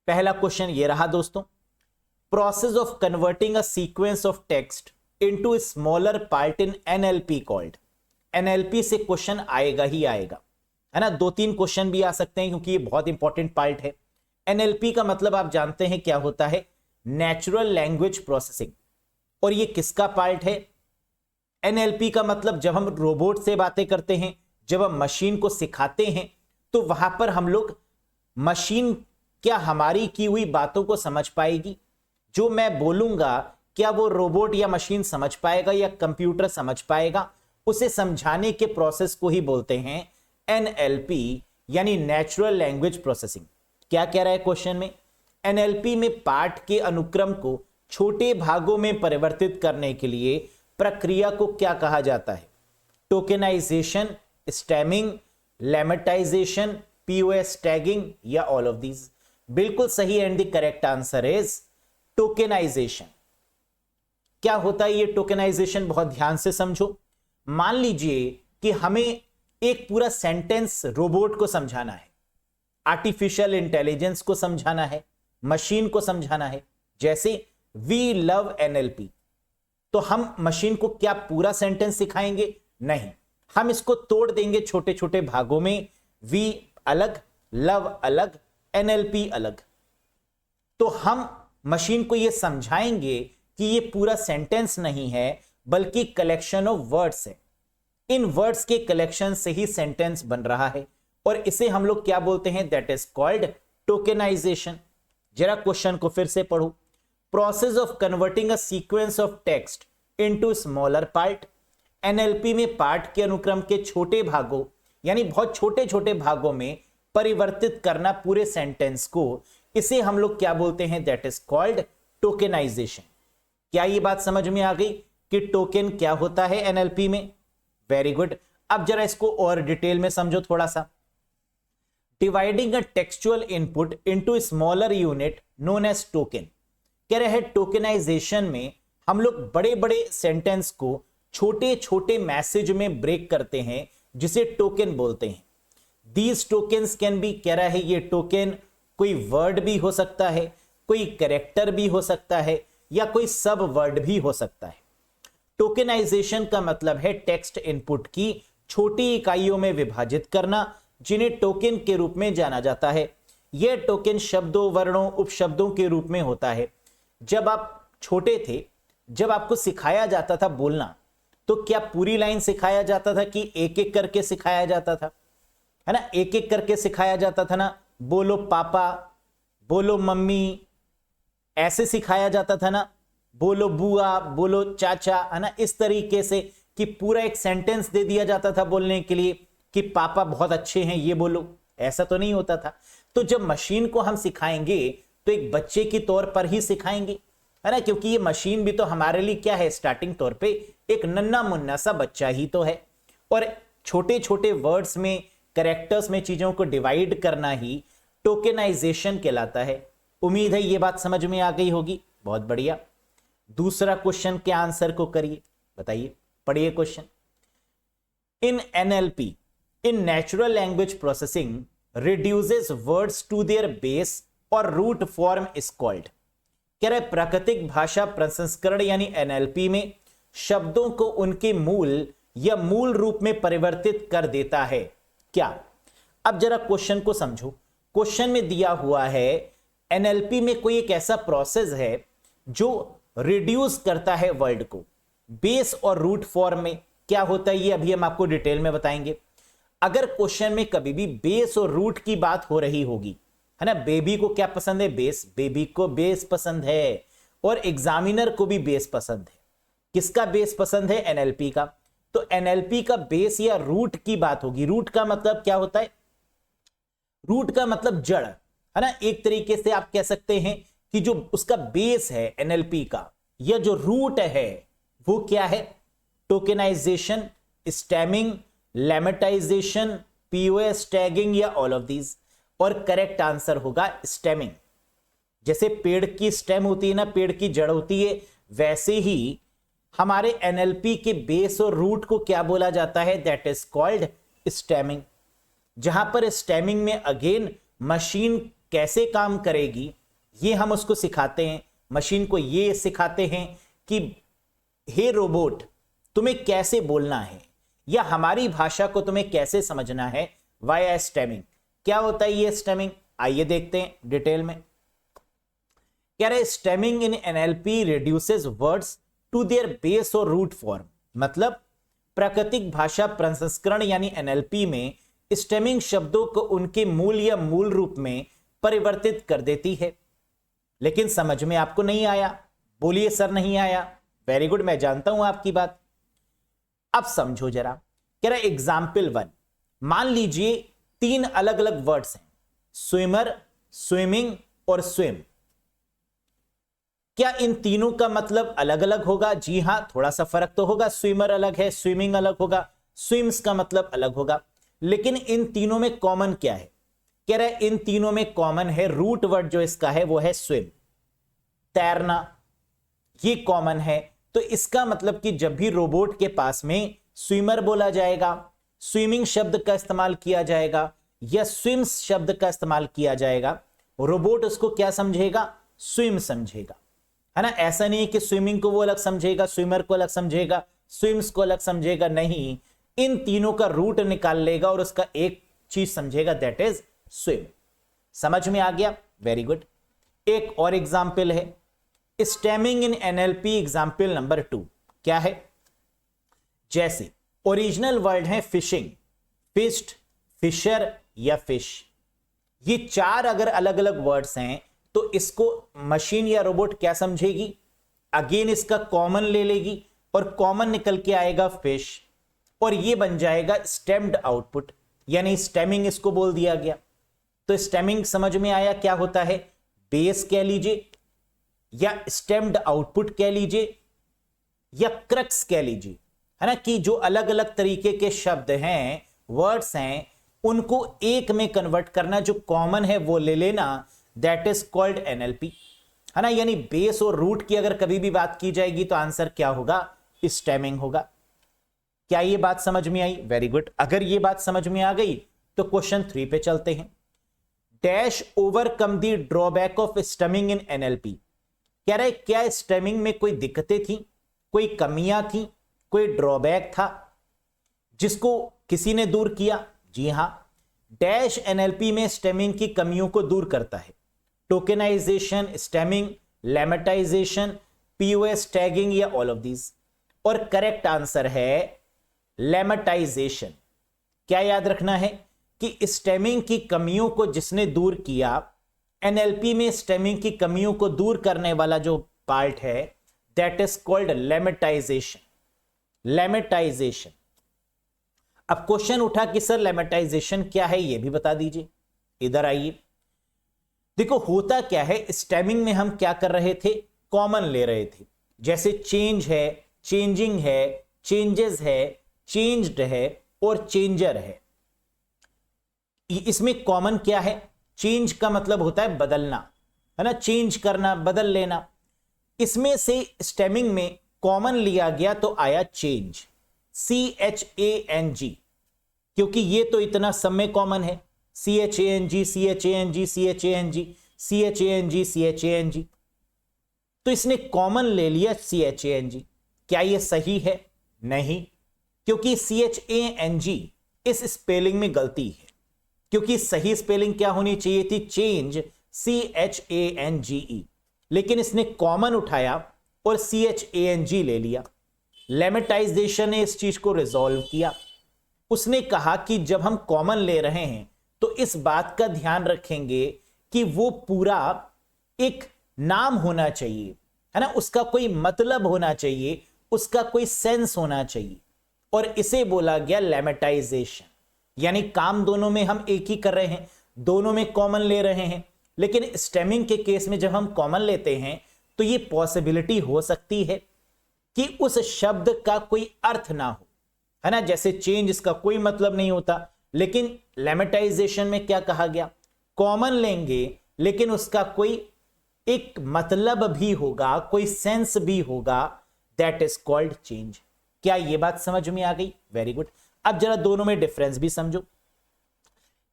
पहला क्वेश्चन ये रहा दोस्तों, process of converting a sequence of text into smaller part in NLP called. NLP से क्वेश्चन आएगा ही आएगा, है ना। 2-3 क्वेश्चन भी आ सकते हैं क्योंकि ये बहुत इंपॉर्टेंट पार्ट है। एनएलपी का मतलब आप जानते हैं क्या होता है, नेचुरल लैंग्वेज प्रोसेसिंग। और ये किसका पार्ट है? एनएलपी का मतलब जब हम रोबोट से बातें करते हैं, जब हम मशीन को सिखाते हैं, तो वहां पर हम लोग मशीन क्या हमारी की हुई बातों को समझ पाएगी? जो मैं बोलूंगा क्या वो रोबोट या मशीन समझ पाएगा या कंप्यूटर समझ पाएगा? उसे समझाने के प्रोसेस को ही बोलते हैं एनएलपी, यानी नेचुरल लैंग्वेज प्रोसेसिंग। क्या कह रहा है क्वेश्चन में? एनएलपी में पाठ के अनुक्रम को छोटे भागों में परिवर्तित करने के लिए प्रक्रिया को क्या कहा जाता है? Tokenization, stemming, lemmatisation, POS tagging या ऑल ऑफ दीज? बिल्कुल सही and the correct answer is tokenization. क्या होता है ये टोकेनाइजेशन? बहुत ध्यान से समझो। मान लीजिए कि हमें एक पूरा सेंटेंस रोबोट को समझाना है, आर्टिफिशियल इंटेलिजेंस को समझाना है, मशीन को समझाना है। जैसे वी लव एनएलपी, तो हम मशीन को क्या पूरा सेंटेंस सिखाएंगे? नहीं, हम इसको तोड़ देंगे छोटे छोटे भागों में। वी अलग, लव अलग, एनएलपी अलग। तो हम मशीन को यह समझाएंगे कि यह पूरा सेंटेंस नहीं है बल्कि कलेक्शन ऑफ वर्ड्स है। इन वर्ड्स के कलेक्शन से ही सेंटेंस बन रहा है और इसे हम लोग क्या बोलते हैं? That is called tokenization. जरा क्वेश्चन को फिर से पढ़ो। Process of converting a sequence of text into smaller part. NLP में पार्ट के अनुक्रम के छोटे भागों, यानी बहुत छोटे छोटे भागों में परिवर्तित करना पूरे सेंटेंस को, इसे हम लोग क्या बोलते हैं? That is called tokenization. क्या ये बात समझ में आ गई कि टोकन क्या होता है एनएलपी में? Very good. अब जरा इसको और डिटेल में समझो थोड़ा सा। Dividing a textual input into smaller unit known as token. कह रहे हैं टोकेनाइजेशन में हम लोग बड़े बड़े सेंटेंस को छोटे छोटे मैसेज में ब्रेक करते हैं, जिसे टोकन बोलते हैं। दीज टोकन्स कैन बी, कह रहा है ये टोकन कोई वर्ड भी हो सकता है, कोई कैरेक्टर भी हो सकता है, या कोई सब वर्ड भी हो सकता है। टोकेनाइजेशन का मतलब है टेक्स्ट इनपुट की छोटी इकाइयों में विभाजित करना, जिन्हें टोकन के रूप में जाना जाता है। यह टोकन शब्दों, वर्णों, उपशब्दों के रूप में होता है। जब आप छोटे थे, जब आपको सिखाया जाता था बोलना, तो क्या पूरी लाइन सिखाया जाता था कि एक एक करके सिखाया जाता था? है ना, एक एक करके सिखाया जाता था ना। बोलो पापा, बोलो मम्मी, ऐसे सिखाया जाता था ना। बोलो बुआ, बोलो चाचा, है ना। इस तरीके से कि पूरा एक सेंटेंस दे दिया जाता था बोलने के लिए कि पापा बहुत अच्छे हैं, ये बोलो। ऐसा तो नहीं होता था। तो जब मशीन को हम सिखाएंगे तो एक बच्चे की तौर पर ही सिखाएंगे, है ना, क्योंकि ये मशीन भी तो हमारे लिए क्या है? स्टार्टिंग तौर पे एक नन्ना मुन्ना सा बच्चा ही तो है। और छोटे छोटे वर्ड्स में, कैरेक्टर्स में चीजों को डिवाइड करना ही टोकेनाइजेशन कहलाता है। उम्मीद है ये बात समझ में आ गई होगी। बहुत बढ़िया। दूसरा क्वेश्चन के आंसर को करिए, बताइए, पढ़िए question. In NLP, in natural language processing, reduces words to their base और रूट फॉर्म इज कॉल्ड। कह रहे प्राकृतिक भाषा प्रसंस्करण यानी एनएलपी में शब्दों को उनके मूल या मूल रूप में परिवर्तित कर देता है। क्या? अब जरा क्वेश्चन को समझो। क्वेश्चन में दिया हुआ है एनएलपी में कोई एक ऐसा प्रोसेस है जो रिड्यूस करता है वर्ड को बेस और रूट फॉर्म में। क्या होता है ये अभी हम आपको डिटेल में बताएंगे। अगर क्वेश्चन में कभी भी बेस और रूट की बात हो रही होगी, है ना, बेबी को क्या पसंद है? बेस। बेबी को बेस पसंद है और एग्जामिनर को भी बेस पसंद है। किसका बेस पसंद है? एनएलपी का। तो एनएलपी का बेस या रूट की बात होगी। रूट का मतलब क्या होता है? रूट का मतलब जड़, है ना। एक तरीके से आप कह सकते हैं कि जो उसका बेस है एनएलपी का, या जो रूट है वो क्या है? Tokenization, stemming, lemmatisation, POS tagging या ऑल ऑफ दीज। और करेक्ट आंसर होगा स्टेमिंग। जैसे पेड़ की स्टेम होती है ना, पेड़ की जड़ होती है, वैसे ही हमारे एनएलपी के बेस और रूट को क्या बोला जाता है? That is called stemming. जहां पर स्टेमिंग में अगेन मशीन कैसे काम करेगी ये हम उसको सिखाते हैं, मशीन को ये सिखाते हैं कि हे रोबोट तुम्हें कैसे बोलना है या हमारी भाषा को तुम्हें कैसे समझना है, वाया स्टेमिंग। क्या होता है ये स्टेमिंग, आइए देखते हैं डिटेल में। कह रहे stemming in NLP reduces words to their base और रूट फॉर्म, मतलब प्राकृतिक भाषा प्रसंस्करण यानी एनएलपी में स्टेमिंग शब्दों को उनके मूल या मूल रूप में परिवर्तित कर देती है। लेकिन समझ में आपको नहीं आया, बोलिए सर नहीं आया, वेरी गुड, मैं जानता हूं आपकी बात। अब समझो जरा, कह रहा एग्जाम्पल 1, मान लीजिए 3 अलग अलग वर्ड्स हैं, स्विमर, स्विमिंग और स्विम। क्या इन तीनों का मतलब अलग अलग होगा? जी हां, थोड़ा सा फर्क तो होगा, स्विमर अलग है, स्विमिंग अलग होगा, स्विम्स का मतलब अलग होगा, लेकिन इन तीनों में कॉमन क्या है? कह रहा है इन तीनों में कॉमन है, रूट वर्ड जो इसका है वो है स्विम, तैरना, ये कॉमन है। तो इसका मतलब कि जब भी रोबोट के पास में स्विमर बोला जाएगा, स्विमिंग शब्द का इस्तेमाल किया जाएगा या स्विम्स शब्द का इस्तेमाल किया जाएगा, रोबोट उसको क्या समझेगा? स्विम समझेगा, है ना। ऐसा नहीं है कि स्विमिंग को वो अलग समझेगा, स्विमर को अलग समझेगा, स्विम्स को अलग समझेगा, नहीं, इन तीनों का रूट निकाल लेगा और उसका एक चीज समझेगा, दैट इज स्विम। समझ में आ गया? Very good. एक और एग्जाम्पल है stemming in NLP, example number 2 क्या है? जैसे ओरिजिनल वर्ड है फिशिंग, फिस्ट, फिशर या फिश। ये 4 अगर अलग अलग वर्ड्स हैं तो इसको मशीन या रोबोट क्या समझेगी? अगेन इसका कॉमन ले लेगी और कॉमन निकल के आएगा फिश, और ये बन जाएगा स्टेम्ड आउटपुट, यानी स्टेमिंग इसको बोल दिया गया। तो स्टेमिंग समझ में आया क्या होता है? बेस कह लीजिए या स्टेम्ड आउटपुट कह लीजिए या क्रक्स कह लीजिए, है ना, कि जो अलग अलग तरीके के शब्द हैं, वर्ड्स हैं, उनको एक में कन्वर्ट करना, जो कॉमन है वो ले लेना, दैट इज कॉल्ड एनएलपी, है ना। यानी बेस और रूट की अगर कभी भी बात की जाएगी तो आंसर क्या होगा? स्टेमिंग होगा। क्या ये बात समझ में आई? Very good. अगर ये बात समझ में आ गई तो क्वेश्चन 3 पे चलते हैं। Dash overcome the drawback of stemming in NLP. कह रहे क्या स्टेमिंग में कोई दिक्कतें थी, कोई कमियां थी, कोई ड्रॉबैक था जिसको किसी ने दूर किया? जी हां, डैश एनएलपी में स्टेमिंग की कमियों को दूर करता है। Tokenization, stemming, lemmatisation, POS tagging या ऑल ऑफ दीज। और करेक्ट आंसर है लेमेटाइजेशन। क्या याद रखना है कि स्टेमिंग की कमियों को जिसने दूर किया, एनएलपी में स्टेमिंग की कमियों को दूर करने वाला जो पार्ट है, that is called lemmatisation. Lemmatisation. अब क्वेश्चन उठा कि सर लेमेटाइजेशन क्या है, ये भी बता दीजिए। इधर आइए, देखो होता क्या है, स्टेमिंग में हम क्या कर रहे थे? कॉमन ले रहे थे। जैसे चेंज है, चेंजिंग है, चेंजेस है, चेंज्ड है और चेंजर है। इसमें कॉमन क्या है? चेंज का मतलब होता है बदलना, है ना, चेंज करना, बदल लेना। इसमें से स्टेमिंग में कॉमन लिया गया तो आया चेंज, CHANG, क्योंकि ये तो इतना सब में कॉमन है, CHANG, CHANG, CHANG, CHANG, CHANG। तो इसने कॉमन ले लिया CHANG। क्या ये सही है? नहीं, क्योंकि CHANG इस स्पेलिंग में गलती है, क्योंकि सही स्पेलिंग क्या होनी चाहिए थी? चेंज, CHANGE, लेकिन इसने कॉमन उठाया और CHANG ले लिया। लेमेटाइजेशन ने इस चीज को रिजॉल्व किया। उसने कहा कि जब हम कॉमन ले रहे हैं तो इस बात का ध्यान रखेंगे कि वो पूरा एक नाम होना चाहिए, है ना, उसका कोई मतलब होना चाहिए, उसका कोई सेंस होना चाहिए, और इसे बोला गया लेमेटाइजेशन। यानी काम दोनों में हम एक ही कर रहे हैं, दोनों में कॉमन ले रहे हैं, लेकिन स्टेमिंग के केस में जब हम कॉमन लेते हैं तो ये पॉसिबिलिटी हो सकती है कि उस शब्द का कोई अर्थ ना हो, है ना। जैसे चेंज, इसका कोई मतलब नहीं होता, लेकिन लेमेटाइजेशन में क्या कहा गया? कॉमन लेंगे लेकिन उसका कोई एक मतलब भी होगा, कोई सेंस भी होगा, दैट इज कॉल्ड चेंज। क्या ये बात समझ में आ गई? Very good. अब जरा दोनों में डिफरेंस भी समझो।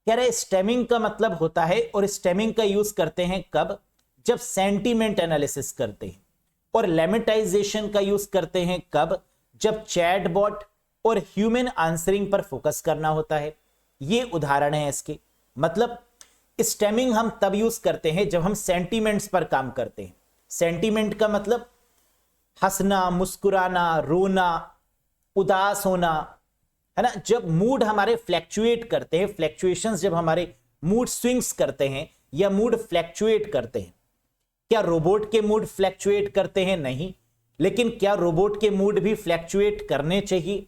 कह रहे स्टेमिंग का मतलब होता है, और स्टेमिंग का यूज करते हैं कब, जब सेंटीमेंट एनालिसिस करते हैं, और लेमेटाइजेशन का यूज करते हैं कब, जब चैटबॉट और ह्यूमन आंसरिंग पर फोकस करना होता है। ये उदाहरण है इसके। मतलब स्टेमिंग हम तब यूज करते हैं जब हम सेंटीमेंट्स पर काम करते हैं। सेंटीमेंट का मतलब हंसना, मुस्कुराना, रोना, उदास होना, है ना। जब मूड हमारे फ्लैक्चुएट करते हैं, फ्लैक्चुएशंस जब हमारे मूड स्विंग्स करते हैं या मूड फ्लैक्चुएट करते हैं। क्या रोबोट के मूड फ्लैक्चुएट करते हैं? नहीं। लेकिन क्या रोबोट के मूड भी फ्लैक्चुएट करने चाहिए?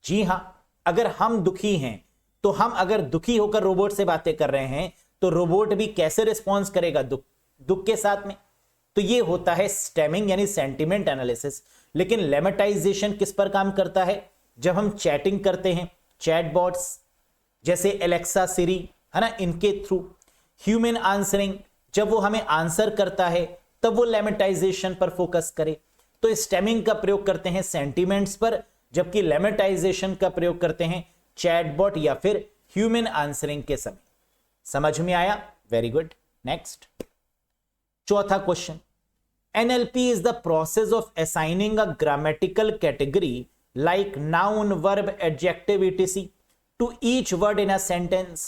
जी हां। अगर हम दुखी हैं तो हम अगर दुखी होकर रोबोट से बातें कर रहे हैं तो रोबोट भी कैसे रिस्पॉन्स करेगा? दुख के साथ में। तो ये होता है स्टेमिंग यानी सेंटीमेंट एनालिसिस। लेकिन लेमेटाइजेशन किस पर काम करता है? जब हम चैटिंग करते हैं, चैटबॉट्स जैसे एलेक्सा, सिरी, है ना, इनके थ्रू। ह्यूमन आंसरिंग, जब वो हमें आंसर करता है तब वो लेमेटाइजेशन पर फोकस करे। तो स्टेमिंग का प्रयोग करते हैं सेंटीमेंट्स पर, जबकि लेमेटाइजेशन का प्रयोग करते हैं चैटबॉट या फिर ह्यूमन आंसरिंग के समय। समझ में आया? Very good. नेक्स्ट, चौथा question. NLP is the process of assigning a grammatical category like noun, verb, adjective etc to each word in a sentence।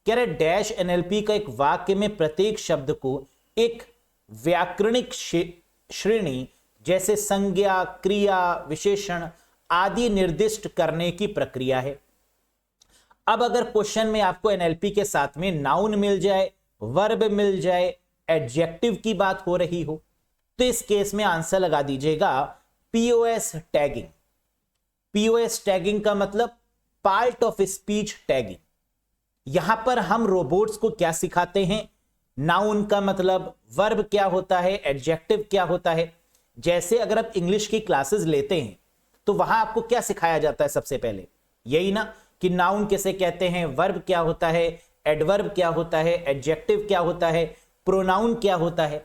कह रहे डैश एनएलपी का एक वाक्य में प्रत्येक शब्द को एक व्याकरणिक श्रेणी जैसे संज्ञा, क्रिया, विशेषण आदि निर्दिष्ट करने की प्रक्रिया है। अब अगर क्वेश्चन में आपको एनएलपी के साथ में नाउन मिल जाए, वर्ब मिल जाए, एडजेक्टिव की बात हो रही हो, तो इस केस में आंसर लगा दीजिएगा पीओएस टैगिंग। पीओएस टैगिंग का मतलब पार्ट ऑफ स्पीच टैगिंग। यहां पर हम रोबोट्स को क्या सिखाते हैं? नाउन का मतलब, वर्ब क्या होता है, एडजेक्टिव क्या होता है। जैसे अगर आप इंग्लिश की क्लासेस लेते हैं तो वहां आपको क्या सिखाया जाता है? सबसे पहले यही ना कि नाउन किसे कहते हैं, वर्ब क्या होता है, एडवर्ब क्या होता है, एडजेक्टिव क्या होता है, प्रोनाउन क्या होता है।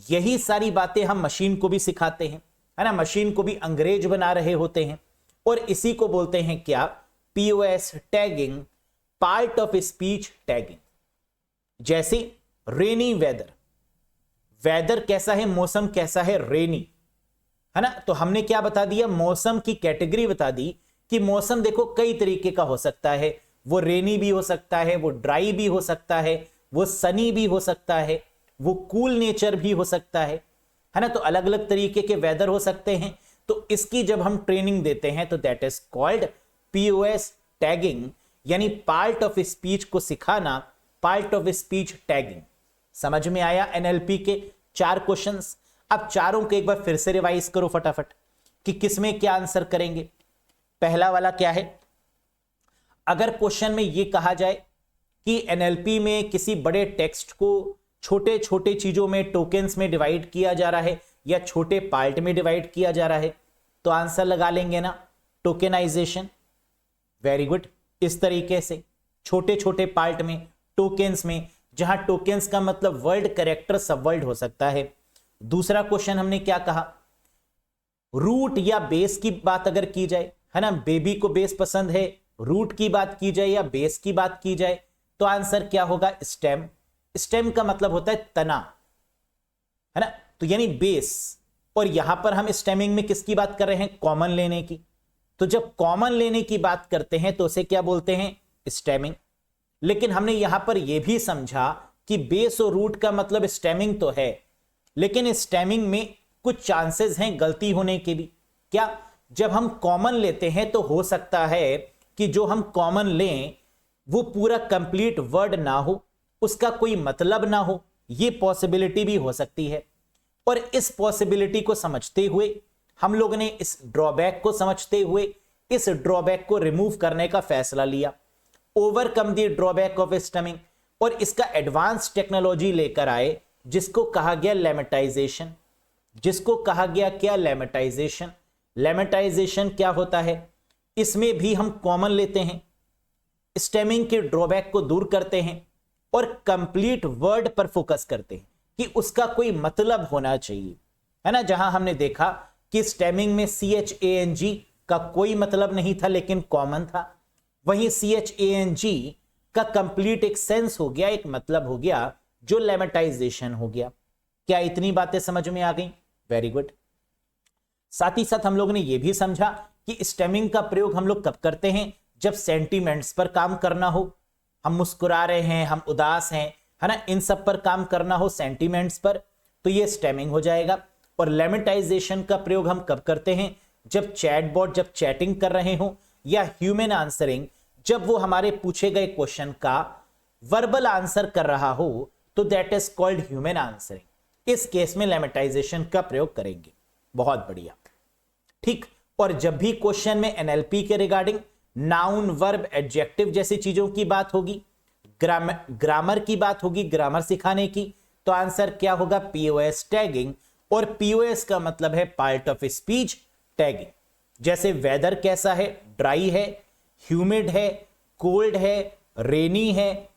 यही सारी बातें हम मशीन को भी सिखाते हैं, है ना। मशीन को भी अंग्रेज बना रहे होते हैं, और इसी को बोलते हैं क्या? POS tagging, part of speech tagging. जैसे रेनी वेदर, वेदर कैसा है, मौसम कैसा है, रेनी, है ना। तो हमने क्या बता दिया? मौसम की कैटेगरी बता दी कि मौसम देखो कई तरीके का हो सकता है। वो रेनी भी हो सकता है, वो ड्राई भी हो सकता है, वो सनी भी हो सकता है, वो कूल नेचर भी हो सकता है ना। तो अलग अलग तरीके के वेदर हो सकते हैं। तो इसकी जब हम ट्रेनिंग देते हैं तो that is called POS tagging, यानी पार्ट ऑफ स्पीच को सिखाना, पार्ट ऑफ स्पीच टैगिंग। समझ में आया? एनएलपी के 4 क्वेश्चंस। अब चारों को एक बार फिर से रिवाइज करो फटाफट कि किसमें क्या आंसर करेंगे। पहला वाला क्या है? अगर क्वेश्चन में यह कहा जाए कि एनएलपी में किसी बड़े टेक्स्ट को छोटे छोटे चीजों में, टोकन्स में डिवाइड किया जा रहा है या छोटे पार्ट में डिवाइड किया जा रहा है, तो आंसर लगा लेंगे ना, टोकेनाइजेशन। Very good. इस तरीके से छोटे छोटे पार्ट में, टोकन्स में, जहां टोकन्स का मतलब वर्ड, कैरेक्टर, सब वर्ड हो सकता है। दूसरा क्वेश्चन हमने क्या कहा? रूट या बेस की बात अगर की जाए, है ना, बेबी को बेस पसंद है, रूट की बात की जाए या बेस की बात की जाए, तो आंसर क्या होगा? स्टेम। स्टेम का मतलब होता है तना, है ना, तो यानी बेस। और यहां पर हम स्टेमिंग में किसकी बात कर रहे हैं? कॉमन लेने की। तो जब कॉमन लेने की बात करते हैं तो उसे क्या बोलते हैं? स्टेमिंग। लेकिन हमने यहां पर यह भी समझा कि बेस और रूट का मतलब स्टेमिंग तो है, लेकिन स्टेमिंग में कुछ चांसेस हैं गलती होने के भी। क्या? जब हम कॉमन लेते हैं तो हो सकता है कि जो हम कॉमन लें वो पूरा कंप्लीट वर्ड ना हो, उसका कोई मतलब ना हो, यह पॉसिबिलिटी भी हो सकती है। और इस पॉसिबिलिटी को समझते हुए हम लोगों ने, इस ड्रॉबैक को समझते हुए, इस ड्रॉबैक को रिमूव करने का फैसला लिया, overcome the drawback of stemming, और इसका एडवांस टेक्नोलॉजी लेकर आए जिसको कहा गया लेमेटाइजेशन। जिसको कहा गया क्या? लेमेटाइजेशन। लेमेटाइजेशन क्या होता है? इसमें भी हम कॉमन लेते हैं, स्टेमिंग के ड्रॉबैक को दूर करते हैं और कंप्लीट वर्ड पर फोकस करते हैं कि उसका कोई मतलब होना चाहिए, है ना। जहां हमने देखा कि स्टेमिंग में CHANG का कोई मतलब नहीं था लेकिन कॉमन था, वहीं CHANG का कंप्लीट एक सेंस हो गया, एक मतलब हो गया, जो लेमेटाइजेशन हो गया। क्या इतनी बातें समझ में आ गई? Very good. साथ ही साथ हम लोग ने यह भी समझा कि स्टेमिंग का प्रयोग हम लोग कब करते हैं? जब सेंटीमेंट्स पर काम करना हो, हम मुस्कुरा रहे हैं, हम उदास हैं, है ना, इन सब पर काम करना हो, सेंटीमेंट्स पर, तो ये स्टेमिंग हो जाएगा। और लेमेटाइजेशन का प्रयोग हम कब करते हैं? जब चैटबॉट जब चैटिंग कर रहे हो, या ह्यूमन आंसरिंग जब वो हमारे पूछे गए क्वेश्चन का वर्बल आंसर कर रहा हो, तो that is called human answering. इस केस में लेमेटाइजेशन का प्रयोग करेंगे। बहुत बढ़िया, ठीक। और जब भी क्वेश्चन में एनएलपी के रिगार्डिंग नाउन, वर्ब, एडजेक्टिव जैसी चीजों की बात होगी, ग्रामर की बात होगी, ग्रामर सिखाने की, तो आंसर क्या होगा? POS tagging. और पीओएस का मतलब है पार्ट ऑफ स्पीच टैगिंग। जैसे वेदर कैसा है? ड्राई है, ह्यूमिड है, कोल्ड है, रेनी है,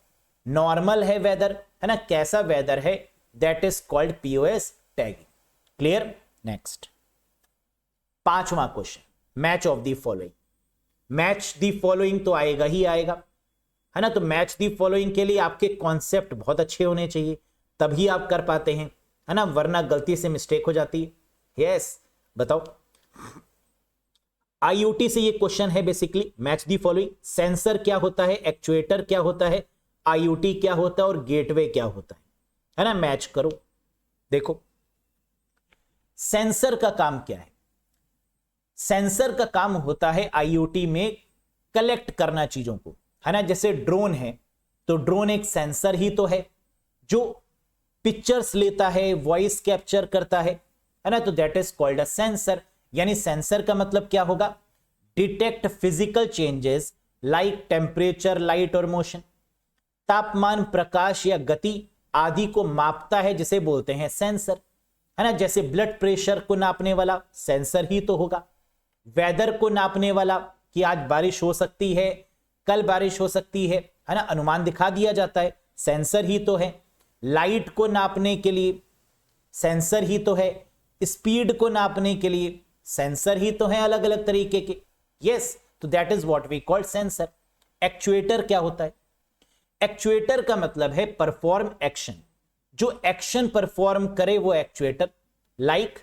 नॉर्मल है वेदर, है ना, कैसा वेदर है, that is called POS tagging. Clear? Next, 5वां question, match of the following. Match the following तो आएगा ही आएगा, है ना। तो मैच द फॉलोइंग के लिए आपके कॉन्सेप्ट बहुत अच्छे होने चाहिए, तभी आप कर पाते हैं, है ना, वरना गलती से मिस्टेक हो जाती है। यस, बताओ। आईओटी से ये क्वेश्चन है basically, match the following. Sensor क्या होता है, एक्चुएटर क्या होता है, आईओटी क्या होता है, और गेटवे क्या होता है ना। मैच करो। देखो, सेंसर का काम क्या है? सेंसर का काम होता है आईओटी में कलेक्ट करना चीजों को, है ना। जैसे ड्रोन है, तो ड्रोन एक सेंसर ही तो है जो पिक्चर्स लेता है, वॉइस कैप्चर करता है ना, तो that is called a sensor. यानी सेंसर का मतलब क्या होगा? Detect physical changes like temperature, light और मोशन। तापमान, प्रकाश या गति आदि को मापता है, जिसे बोलते हैं सेंसर, है ना। जैसे ब्लड प्रेशर को नापने वाला सेंसर ही तो होगा। वेदर को नापने वाला कि आज बारिश हो सकती है, कल बारिश हो सकती है ना, अनुमान दिखा दिया जाता है, सेंसर ही तो है। लाइट को नापने के लिए सेंसर ही तो है। स्पीड को नापने के लिए सेंसर ही तो है, अलग अलग तरीके के। यस, तो that is what we call sensor. Actuator क्या होता है? एक्चुएटर का मतलब है परफॉर्म एक्शन, जो एक्शन परफॉर्म करे वो actuator. Like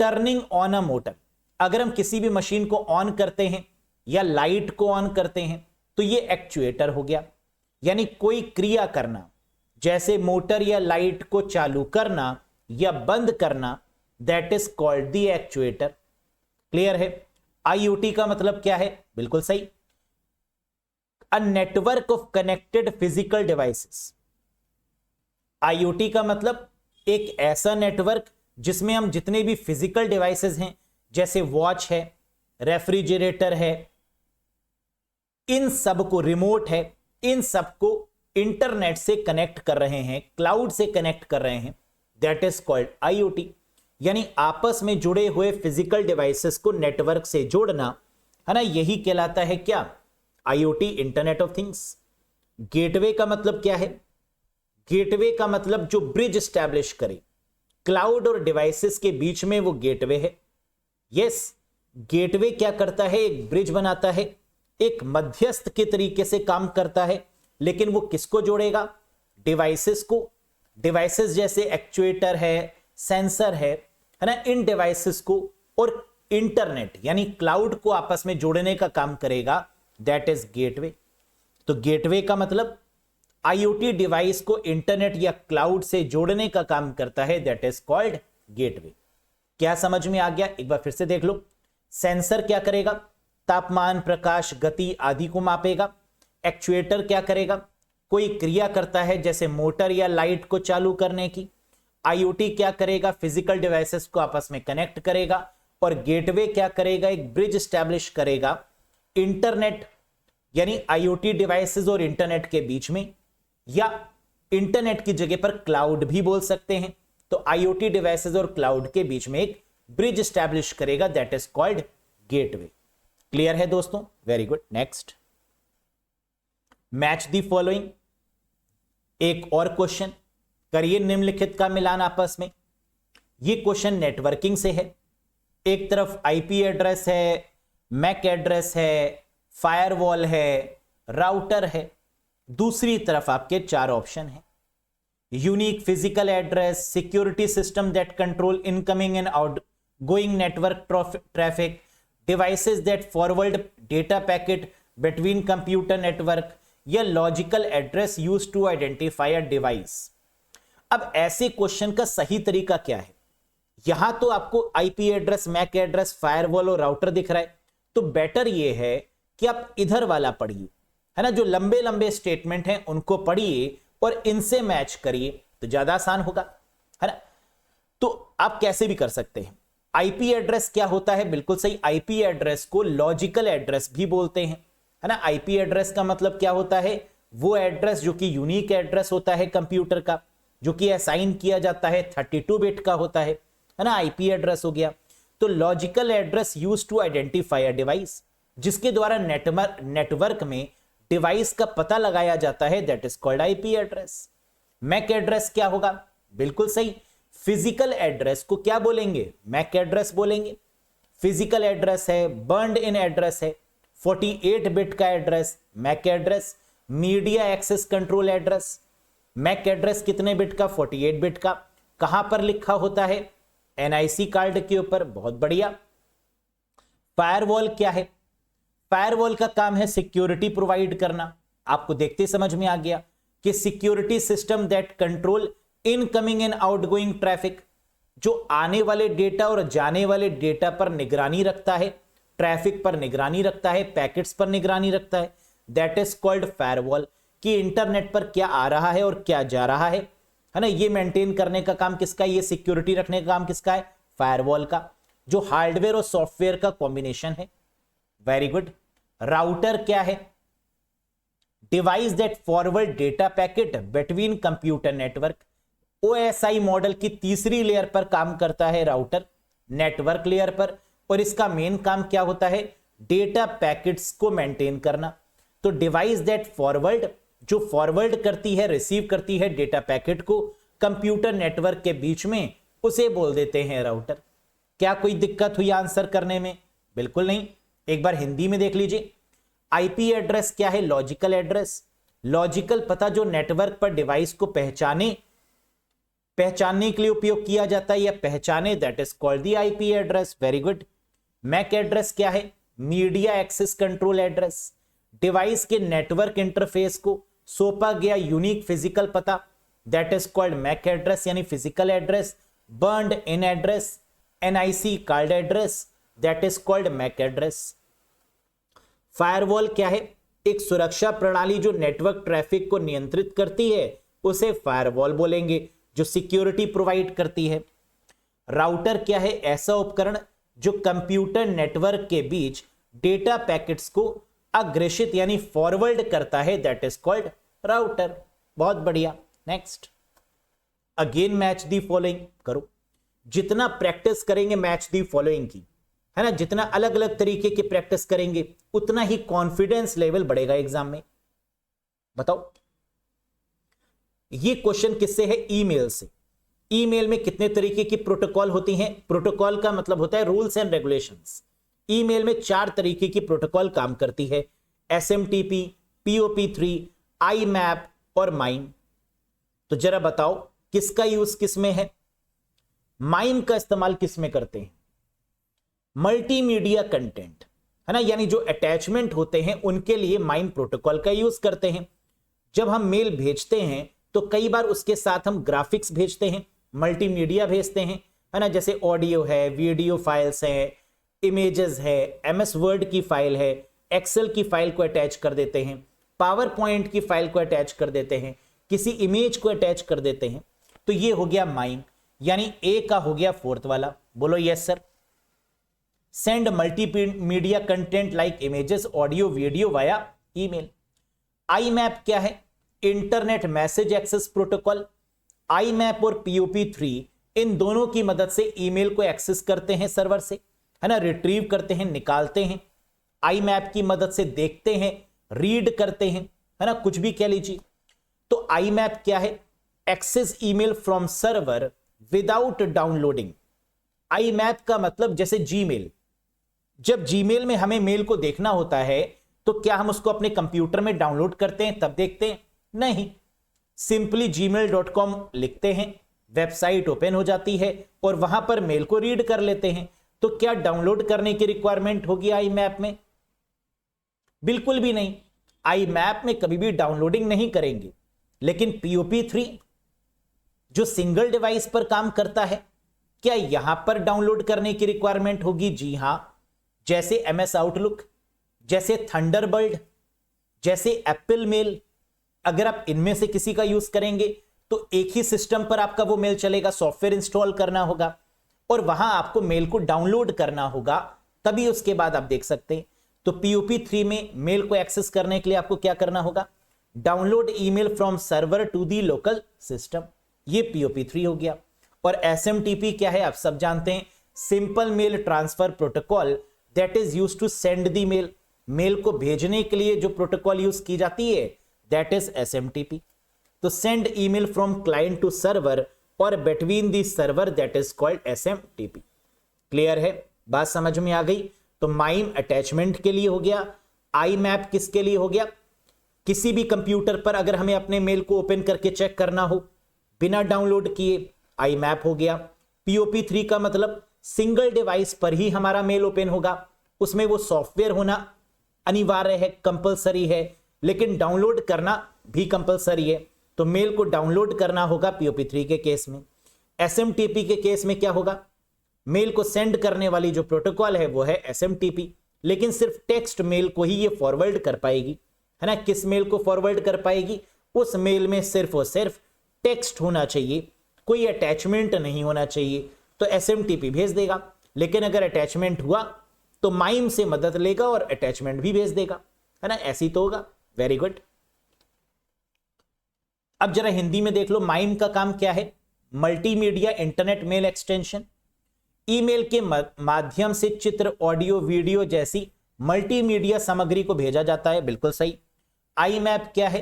turning on a motor, अगर हम किसी भी मशीन को ऑन करते हैं या लाइट को ऑन करते हैं तो ये एक्चुएटर हो गया। यानी कोई क्रिया करना, जैसे मोटर या लाइट को चालू करना या बंद करना, that is called the actuator. Clear है? आईओटी का मतलब क्या है? बिल्कुल सही, a network of connected physical devices. IoT का मतलब एक ऐसा नेटवर्क जिसमें हम जितने भी फिजिकल डिवाइसेस हैं, जैसे वॉच है, रेफ्रिजरेटर है, इन सब को, रिमोट है, इन सब को इंटरनेट से कनेक्ट कर रहे हैं, क्लाउड से कनेक्ट कर रहे हैं, दैट इज कॉल्ड आईओटी। यानी आपस में जुड़े हुए फिजिकल डिवाइसेस को नेटवर्क से जोड़ना, है ना, यही कहलाता है क्या? IoT, internet of things. Gateway का मतलब क्या है? गेटवे का मतलब जो ब्रिज स्टैब्लिश करे क्लाउड और डिवाइसेस के बीच में, वो गेटवे है। यस, गेटवे क्या करता है? एक ब्रिज बनाता है, एक मध्यस्थ के तरीके से काम करता है, लेकिन वो किसको जोड़ेगा? डिवाइसेस को। डिवाइसेस जैसे एक्चुएटर है, सेंसर है ना, इन डिवाइसेस को और इंटरनेट यानी क्लाउड को आपस में जोड़ने का काम करेगा, दैट इज गेटवे। तो गेटवे का मतलब आईओटी डिवाइस को इंटरनेट या क्लाउड से जोड़ने का काम करता है, दैट इज कॉल्ड गेटवे। क्या समझ में आ गया? एक बार फिर से देख लो। सेंसर क्या करेगा? तापमान, प्रकाश, गति आदि को मापेगा। एक्चुएटर क्या करेगा? कोई क्रिया करता है, जैसे मोटर या लाइट को चालू करने की। आईओटी क्या करेगा? फिजिकल डिवाइसेस को आपस में कनेक्ट करेगा। और गेटवे क्या करेगा? एक ब्रिज स्टैब्लिश करेगा इंटरनेट यानी आईओटी डिवाइसेस और इंटरनेट के बीच में, या इंटरनेट की जगह पर क्लाउड भी बोल सकते हैं। तो आईओटी डिवाइसेस और क्लाउड के बीच में एक ब्रिज स्टैब्लिश करेगा, that is called gateway. Clear है दोस्तों? Very good. Next, match the following. एक और क्वेश्चन करिए, निम्नलिखित का मिलान आपस में। ये क्वेश्चन नेटवर्किंग से है। एक तरफ आईपी एड्रेस है, मैक एड्रेस है, फायरवॉल है, राउटर है। दूसरी तरफ आपके 4 ऑप्शन हैं। Unique physical address, security system that control incoming and outgoing network traffic, devices that forward data packet between computer network, या logical address used to identify a device. अब ऐसे क्वेश्चन का सही तरीका क्या है? यहां तो आपको IP address, MAC address, firewall और राउटर दिख रहा है, तो बेटर ये है कि आप इधर वाला पढ़िए, है ना, जो लंबे लंबे स्टेटमेंट हैं उनको पढ़िए और इनसे मैच करिए तो ज्यादा आसान होगा, है ना। तो आप कैसे भी कर सकते हैं। आईपी एड्रेस क्या होता है? बिल्कुल सही, आईपी एड्रेस को लॉजिकल एड्रेस भी बोलते हैं, है ना। आईपी एड्रेस का मतलब क्या होता है? वो एड्रेस जो कि यूनिक एड्रेस होता है कंप्यूटर का, जो कि असाइन किया जाता है 32 बिट का होता है ना, आईपी एड्रेस हो गया। तो logical address used to identify a device, जिसके द्वारा नेटवर्क में डिवाइस का पता लगाया जाता है, that is called IP address. MAC address क्या होगा? बिल्कुल सही, फिजिकल एड्रेस को क्या बोलेंगे? मैक एड्रेस बोलेंगे। फिजिकल एड्रेस है, बर्न्ड इन एड्रेस है, 48 बिट का address MAC address. Media access control address, MAC address कितने बिट का? 48 बिट का। कहां पर लिखा होता है? एनआईसी कार्ड के ऊपर। बहुत बढ़िया। फायरवॉल क्या है? फायरवॉल का काम है सिक्योरिटी प्रोवाइड करना। आपको देखते समझ में आ गया कि security system that control incoming and outgoing traffic, जो आने वाले डेटा और जाने वाले डेटा पर निगरानी रखता है, ट्रैफिक पर निगरानी रखता है, पैकेट्स पर निगरानी रखता है, दैट इज कॉल्ड फायरवॉल। कि इंटरनेट पर क्या आ रहा है और क्या जा रहा है ना, ये मेंटेन करने का काम किसका? ये सिक्योरिटी रखने का काम किसका है? फायरवॉल का, जो हार्डवेयर और सॉफ्टवेयर का कॉम्बिनेशन है। Very good. राउटर क्या है? Device that forward data packet between computer network. OSI model की तीसरी लेयर पर काम करता है राउटर, नेटवर्क लेयर पर, और इसका मेन काम क्या होता है? डेटा पैकेट्स को मेंटेन करना। तो डिवाइस दैट फॉरवर्ड, जो फॉरवर्ड करती है, रिसीव करती है डेटा पैकेट को कंप्यूटर नेटवर्क के बीच में, उसे बोल देते हैं राउटर। क्या कोई दिक्कत हुई आंसर करने में? बिल्कुल नहीं। एक बार हिंदी में देख लीजिए। आईपी एड्रेस क्या है? लॉजिकल एड्रेस, लॉजिकल पता जो नेटवर्क पर डिवाइस को पहचानने के लिए उपयोग किया जाता है या पहचाने, that is called the IP address. Very good. MAC address क्या है? Media access control address, device के नेटवर्क इंटरफेस को सौंपा गया यूनिक फिजिकल पता, that is called MAC address यानी physical address. Burned in address, NIC card address, that is called MAC address. Firewall क्या है? एक सुरक्षा प्रणाली जो नेटवर्क ट्रैफिक को नियंत्रित करती है, उसे फायरवॉल बोलेंगे, जो सिक्योरिटी प्रोवाइड करती है। राउटर क्या है? ऐसा उपकरण जो कंप्यूटर नेटवर्क के बीच डेटा पैकेट्स को अग्रेषित यानी फॉरवर्ड करता है, दैट इज कॉल्ड राउटर। बहुत बढ़िया। Next, again match the following करो। जितना प्रैक्टिस करेंगे मैच दी फॉलोइंग की, है ना, जितना अलग अलग तरीके की प्रैक्टिस करेंगे उतना ही कॉन्फिडेंस लेवल बढ़ेगा एग्जाम में। बताओ, ये क्वेश्चन किससे है? ईमेल से। ईमेल में कितने तरीके की प्रोटोकॉल होती हैं? प्रोटोकॉल का मतलब होता है रूल्स एंड रेगुलेशंस। ईमेल में 4 तरीके की प्रोटोकॉल काम करती है, एसएमटीपी, POP3, IMAP और माइम। तो जरा बताओ किसका यूज किस में है? माइम का इस्तेमाल किस में करते हैं? मल्टीमीडिया कंटेंट, है ना, यानी जो अटैचमेंट होते हैं उनके लिए माइम प्रोटोकॉल का यूज करते हैं। जब हम मेल भेजते हैं तो कई बार उसके साथ हम ग्राफिक्स भेजते हैं, मल्टीमीडिया भेजते हैं, है ना, जैसे ऑडियो है, वीडियो फाइल्स है, इमेजेस है, MS वर्ड की फाइल है, एक्सेल की फाइल को अटैच कर देते हैं, पावर पॉइंट की फाइल को अटैच कर देते हैं, किसी इमेज को अटैच कर देते हैं। तो ये हो गया माइम, यानी ए का हो गया 4th वाला। बोलो yes sir. Send multimedia content like images, audio, video via email. IMAP क्या है? Internet message access protocol. IMAP और POP3 इन दोनों की मदद से ईमेल को एक्सेस करते हैं सर्वर से, है ना, रिट्रीव करते हैं, निकालते हैं। IMAP की मदद से देखते हैं, रीड करते हैं, है ना, कुछ भी कह लीजिए। तो IMAP क्या है? Access email from server without downloading. IMAP का मतलब जैसे जीमेल, जब जीमेल में हमें मेल को देखना होता है तो क्या हम उसको अपने कंप्यूटर में डाउनलोड करते हैं तब देखते हैं? नहीं, सिंपली gmail.com लिखते हैं, वेबसाइट ओपन हो जाती है और वहां पर मेल को रीड कर लेते हैं। तो क्या डाउनलोड करने की रिक्वायरमेंट होगी आई मैप में? बिल्कुल भी नहीं, आई मैप में कभी भी डाउनलोडिंग नहीं करेंगे। लेकिन POP3 जो सिंगल डिवाइस पर काम करता है, क्या यहां पर डाउनलोड करने की रिक्वायरमेंट होगी? जी हां, जैसे MS आउटलुक, जैसे थंडरबर्ड, जैसे एप्पल मेल। अगर आप इनमें से किसी का यूज करेंगे तो एक ही सिस्टम पर आपका वो मेल चलेगा, सॉफ्टवेयर इंस्टॉल करना होगा और वहां आपको मेल को डाउनलोड करना होगा, तभी उसके बाद आप देख सकते हैं। तो POP3 में मेल को एक्सेस करने के लिए आपको क्या करना होगा? Download email from server to the local system, ये POP3 हो गया। और SMTP क्या है? आप सब जानते हैं, simple mail transfer protocol that is used to send the mail. Mail को भेजने के लिए जो प्रोटोकॉल यूज की जाती है दैट इज SMTP। तो send email from client to server और between the server that is called SMTP। Clear है? बात समझ में आ गई? तो माइम अटैचमेंट के लिए हो गया, आई मैप किसके लिए हो गया? किसी भी कंप्यूटर पर अगर हमें अपने मेल को ओपन करके चेक करना हो बिना डाउनलोड किए, आई मैप हो गया। POP3 का मतलब सिंगल डिवाइस पर ही हमारा मेल ओपन होगा, उसमें वो सॉफ्टवेयर होना अनिवार्य है, कंपलसरी है, लेकिन डाउनलोड करना भी कंपलसरी है। तो मेल को डाउनलोड करना होगा POP3 के केस में। SMTP के केस में क्या होगा? मेल को सेंड करने वाली जो प्रोटोकॉल है वो है SMTP, लेकिन सिर्फ टेक्स्ट मेल को ही ये फॉरवर्ड कर पाएगी, है ना। किस मेल को फॉरवर्ड कर पाएगी? उस मेल में सिर्फ और सिर्फ टेक्स्ट होना चाहिए, कोई अटैचमेंट नहीं होना चाहिए, तो SMTP भेज देगा। लेकिन अगर अटैचमेंट हुआ तो माइम से मदद लेगा और अटैचमेंट भी भेज देगा, है ना। ऐसी तो होगा। Very good. अब जरा हिंदी में देख लो, माइम का काम क्या है? Multimedia internet mail extension. Email के माध्यम से चित्र, ऑडियो, वीडियो जैसी मल्टीमीडिया सामग्री को भेजा जाता है। बिल्कुल सही। आई मैप क्या है?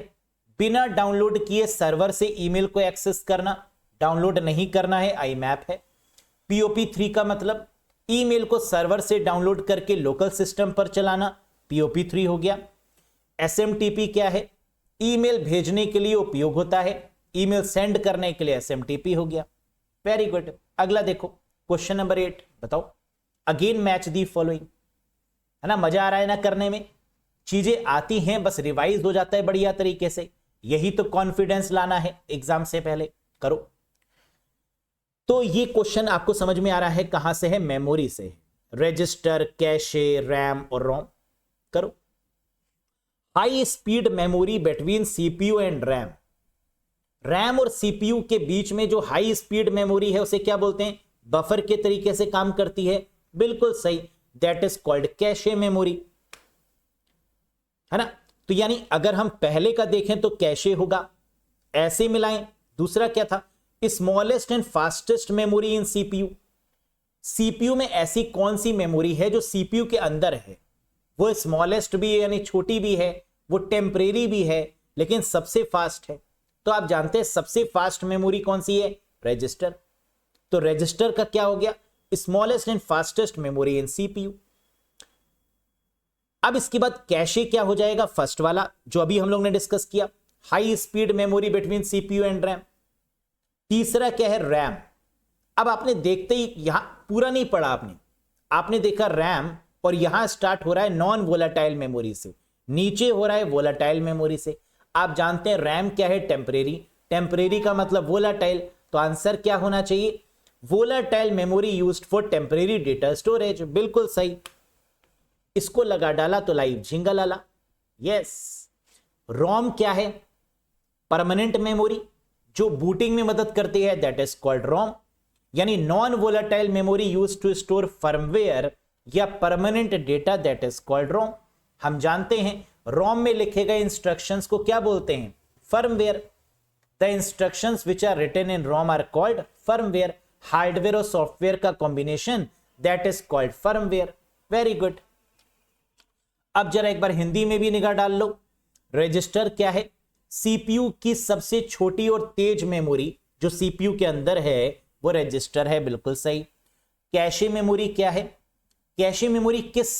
बिना डाउनलोड किए सर्वर से ईमेल को एक्सेस करना, डाउनलोड नहीं करना है, आई मैप है। POP3 का मतलब ईमेल को सर्वर से डाउनलोड करके लोकल सिस्टम पर चलाना, POP3 हो गया। SMTP क्या है? ईमेल भेजने के लिए उपयोग होता है, ईमेल सेंड करने के लिए SMTP हो गया। Very good. अगला देखो, क्वेश्चन नंबर 8 बताओ। अगेन मैच दी फॉलोइंग, है ना। मजा आ रहा है ना करने में? चीजें आती हैं, बस रिवाइज हो जाता है बढ़िया तरीके से। यही तो कॉन्फिडेंस लाना है एग्जाम से पहले। करो। तो ये क्वेश्चन आपको समझ में आ रहा है कहां से है? मेमोरी से। रजिस्टर, कैशे, रैम और रोम। करो। High speed memory between CPU and RAM. RAM और CPU के बीच में जो हाई स्पीड मेमोरी है उसे क्या बोलते हैं? बफर के तरीके से काम करती है। बिल्कुल सही, that is called cache memory, है ना। तो यानी अगर हम पहले का देखें तो कैशे होगा, ऐसे मिलाएं। दूसरा क्या था? Smallest and fastest memory in CPU। CPU में ऐसी कौन सी मेमोरी है जो CPU के अंदर है? वो स्मॉलेस्ट भी है यानी छोटी भी है, वो टेम्परेरी भी है, लेकिन सबसे फास्ट है। तो आप जानते हैं सबसे फास्ट मेमोरी कौन सी है? रजिस्टर। तो रजिस्टर का क्या हो गया? Smallest and fastest memory in CPU। अब इसके बाद कैशे क्या हो जाएगा? फर्स्ट वाला जो अभी हम लोग ने डिस्कस किया, high speed memory between CPU and RAM. तीसरा क्या है? रैम। अब आपने देखते ही यहां पूरा नहीं पढ़ा, आपने देखा रैम और यहां स्टार्ट हो रहा है नॉन वोलाटाइल मेमोरी से, नीचे हो रहा है वोलाटाइल मेमोरी से। आप जानते हैं रैम क्या है? टेम्परेरी। टेम्परेरी का मतलब वोलाटाइल, तो आंसर क्या होना चाहिए? Volatile memory used for temporary data storage. बिल्कुल सही। इसको लगा डाला तो लाइव झिंगा लाला। यस। रोम क्या है? परमानेंट मेमोरी जो बूटिंग में मदद करती है, दैट इज कॉल्ड रोम। यानी non volatile memory used to store firmware या permanent data, that is called ROM. हम जानते हैं रोम में लिखे गए इंस्ट्रक्शंस को क्या बोलते हैं? Firmware. The instructions which are written in ROM are called firmware. Hardware और सॉफ्टवेयर का combination, that is called firmware. Very good. अब जरा एक बार हिंदी में भी निगाह डाल लो। रजिस्टर क्या है? CPU की सबसे छोटी और तेज मेमोरी जो CPU के अंदर है वो रजिस्टर है। बिल्कुल सही। कैशे मेमोरी क्या है? कैशे मेमोरी किस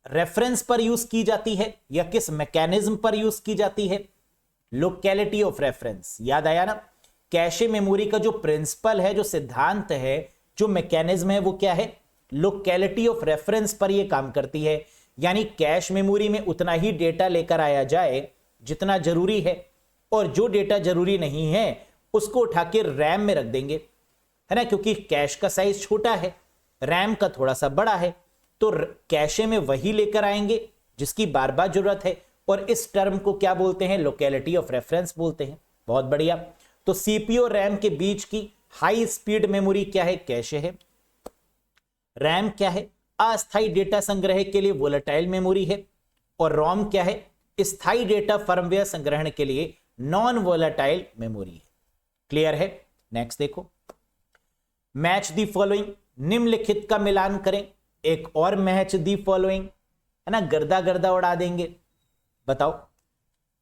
रेफरेंस पर यूज की जाती है या किस मैकेनिज्म पर यूज की जाती है? Locality of reference. याद आया ना, कैशे मेमोरी का जो प्रिंसिपल है, जो सिद्धांत है, जो मैकेनिज्म है, वो क्या है? लोकेलिटी ऑफ रेफरेंस पर ये काम करती है। यानी कैश मेमोरी में उतना ही डेटा लेकर आया जाए जितना जरूरी है, और जो डेटा जरूरी नहीं है उसको उठा के रैम में रख देंगे, है ना, क्योंकि कैश का साइज छोटा है, रैम का थोड़ा सा बड़ा है, तो कैशे में वही लेकर आएंगे जिसकी बार बार जरूरत है, और इस टर्म को क्या बोलते हैं? लोकेलिटी ऑफ रेफरेंस बोलते हैं। बहुत बढ़िया। तो सीपीयू और रैम के बीच की हाई स्पीड मेमोरी क्या है? कैशे है। रैम क्या है? अस्थायी डेटा संग्रह के लिए वोलेटाइल मेमोरी है, और रोम क्या है? स्थायी डेटा फर्मवेयर संग्रहण के लिए नॉन वोलेटाइल मेमोरी है। क्लियर है? नेक्स्ट देखो, मैच दी फॉलोइंग, निम्नलिखित का मिलान करें। एक और मैच दी फॉलोइंग, है ना, गर्दा गर्दा उड़ा देंगे। बताओ,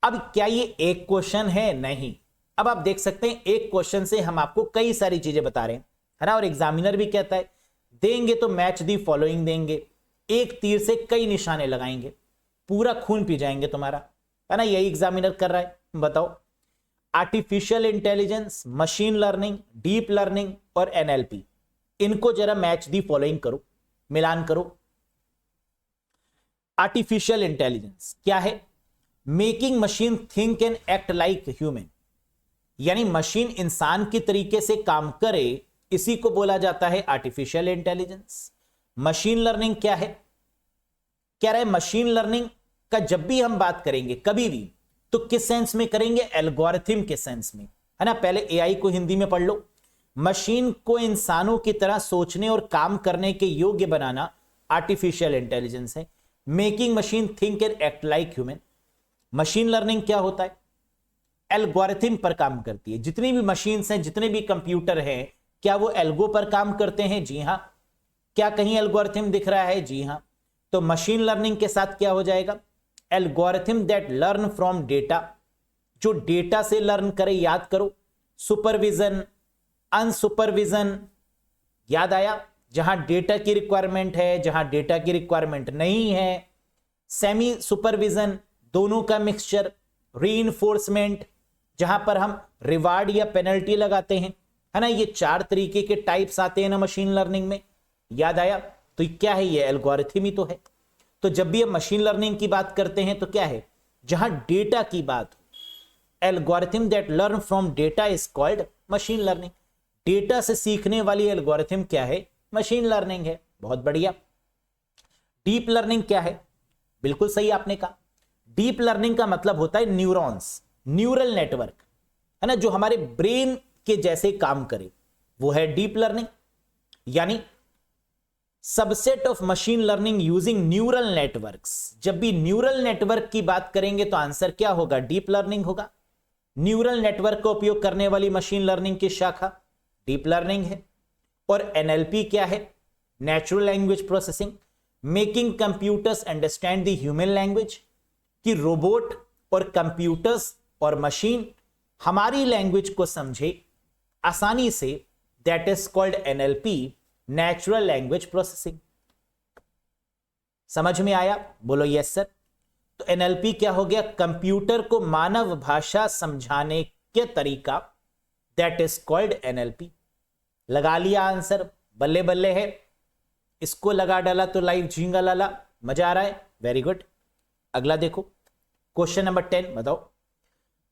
अब क्या ये एक क्वेश्चन है? नहीं। अब आप देख सकते हैं एक क्वेश्चन से हम आपको कई सारी चीजें बता रहे हैं, है ना, और एग्जामिनर भी कहता है देंगे तो मैच दी फॉलोइंग देंगे, एक तीर से कई निशाने लगाएंगे, पूरा खून पी जाएंगे तुम्हारा, है ना, यही एग्जामिनर कर रहा है। बताओ, artificial intelligence, machine learning, deep learning और एनएलपी, इनको जरा मैच दी फॉलोइंग करो, मिलान करो। आर्टिफिशियल इंटेलिजेंस क्या है? Making machine think and act like human, यानी मशीन इंसान की तरीके से काम करे, इसी को बोला जाता है आर्टिफिशियल इंटेलिजेंस। मशीन लर्निंग क्या है? कह रहा है मशीन लर्निंग का जब भी हम बात करेंगे कभी भी, तो किस सेंस में करेंगे? एल्गोरिथम के सेंस में, है ना। पहले एआई को हिंदी में पढ़ लो। मशीन को इंसानों की तरह सोचने और काम करने के योग्य बनाना आर्टिफिशियल इंटेलिजेंस है। Making machine think and act like human. Machine learning क्या होता है? एल्गोरिथम पर काम करती है। जितनी भी मशीन्स हैं, जितने भी कंप्यूटर हैं, क्या वो एल्गो पर काम करते हैं? जी हां। क्या कहीं एल्गोरिथम दिख रहा है? जी हां। तो मशीन लर्निंग के साथ क्या हो जाएगा? Algorithm that learn from data, जो डेटा से लर्न करे। याद करो, सुपरविजन, अनसुपरविजन, याद आया? जहां डेटा की रिक्वायरमेंट है, जहां डेटा की रिक्वायरमेंट नहीं है, सेमी सुपरविजन, दोनों का मिक्सचर, रीइंफोर्समेंट, जहां पर हम रिवार्ड या पेनल्टी लगाते हैं, है ना। ये चार तरीके के टाइप्स आते हैं ना मशीन लर्निंग में। याद आया? तो क्या है? ये एल्गोरिथम ही तो है। तो जब भी हम मशीन लर्निंग की बात करते हैं तो क्या है? जहां डेटा की बात हो, algorithm that learn from data is called machine learning. Data से सीखने वाली एल्गोरिथम क्या है? मशीन लर्निंग है। बहुत बढ़िया। डीप लर्निंग क्या है? बिल्कुल सही आपने कहा। डीप लर्निंग का मतलब होता है न्यूरॉन्स, न्यूरल नेटवर्क, है ना, जो हमारे ब्रेन के जैसे काम करे, वो है डीप लर्निंग। यानी subset of machine learning using neural networks. जब भी न्यूरल नेटवर्क की बात करेंगे तो आंसर क्या होगा? डीप लर्निंग होगा। न्यूरल नेटवर्क का उपयोग करने वाली मशीन लर्निंग की शाखा डीप लर्निंग है। और एनएलपी क्या है? Natural language processing, making computers understand the human language, कि रोबोट और कंप्यूटर्स और मशीन हमारी लैंग्वेज को समझे आसानी से, that is called NLP, natural language processing. समझ में आया? बोलो यस सर। तो एनएलपी क्या हो गया? कंप्यूटर को मानव भाषा समझाने के तरीका, दैट इज कॉल्ड एनएलपी। लगा लिया आंसर? बल्ले बल्ले है। इसको लगा डाला तो लाइव झींगा लाला। मजा आ रहा है? Very good. अगला देखो, क्वेश्चन नंबर 10 बताओ।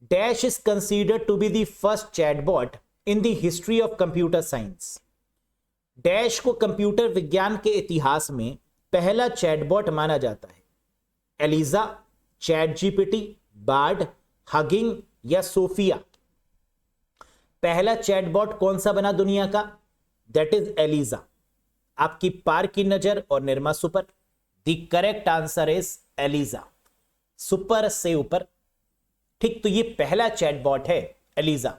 Dash is considered to be the first chatbot in the history of computer science. Dash को कंप्यूटर विज्ञान के इतिहास में पहला चैटबॉट माना जाता है। Eliza, chat GPT, Bard, Hugging या सोफिया। पहला चैटबॉट कौन सा बना दुनिया का? That is Eliza. आपकी पार की नजर और Nirma super, the correct answer is Eliza, super से ऊपर। ठीक, तो ये पहला चैटबॉट है एलिजा।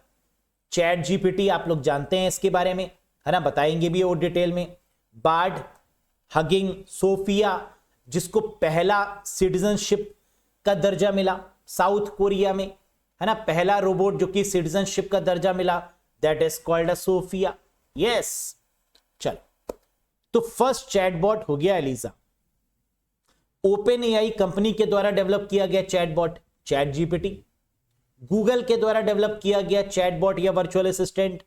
चैट जीपीटी आप लोग जानते हैं इसके बारे में, है ना, बताएंगे भी और डिटेल में। बार्ड, हगिंग, सोफिया, जिसको पहला सिटीजनशिप का दर्जा मिला साउथ कोरिया में, है ना, पहला रोबोट जो कि सिटीजनशिप का दर्जा मिला, that is called a Sophia. Yes, चलो, तो फर्स्ट चैटबॉट हो गया एलिजा। ओपन एआई कंपनी के द्वारा डेवलप किया गया चैटबॉट चैट जीपीटी, गूगल के द्वारा डेवलप किया गया चैटबॉट या वर्चुअल असिस्टेंट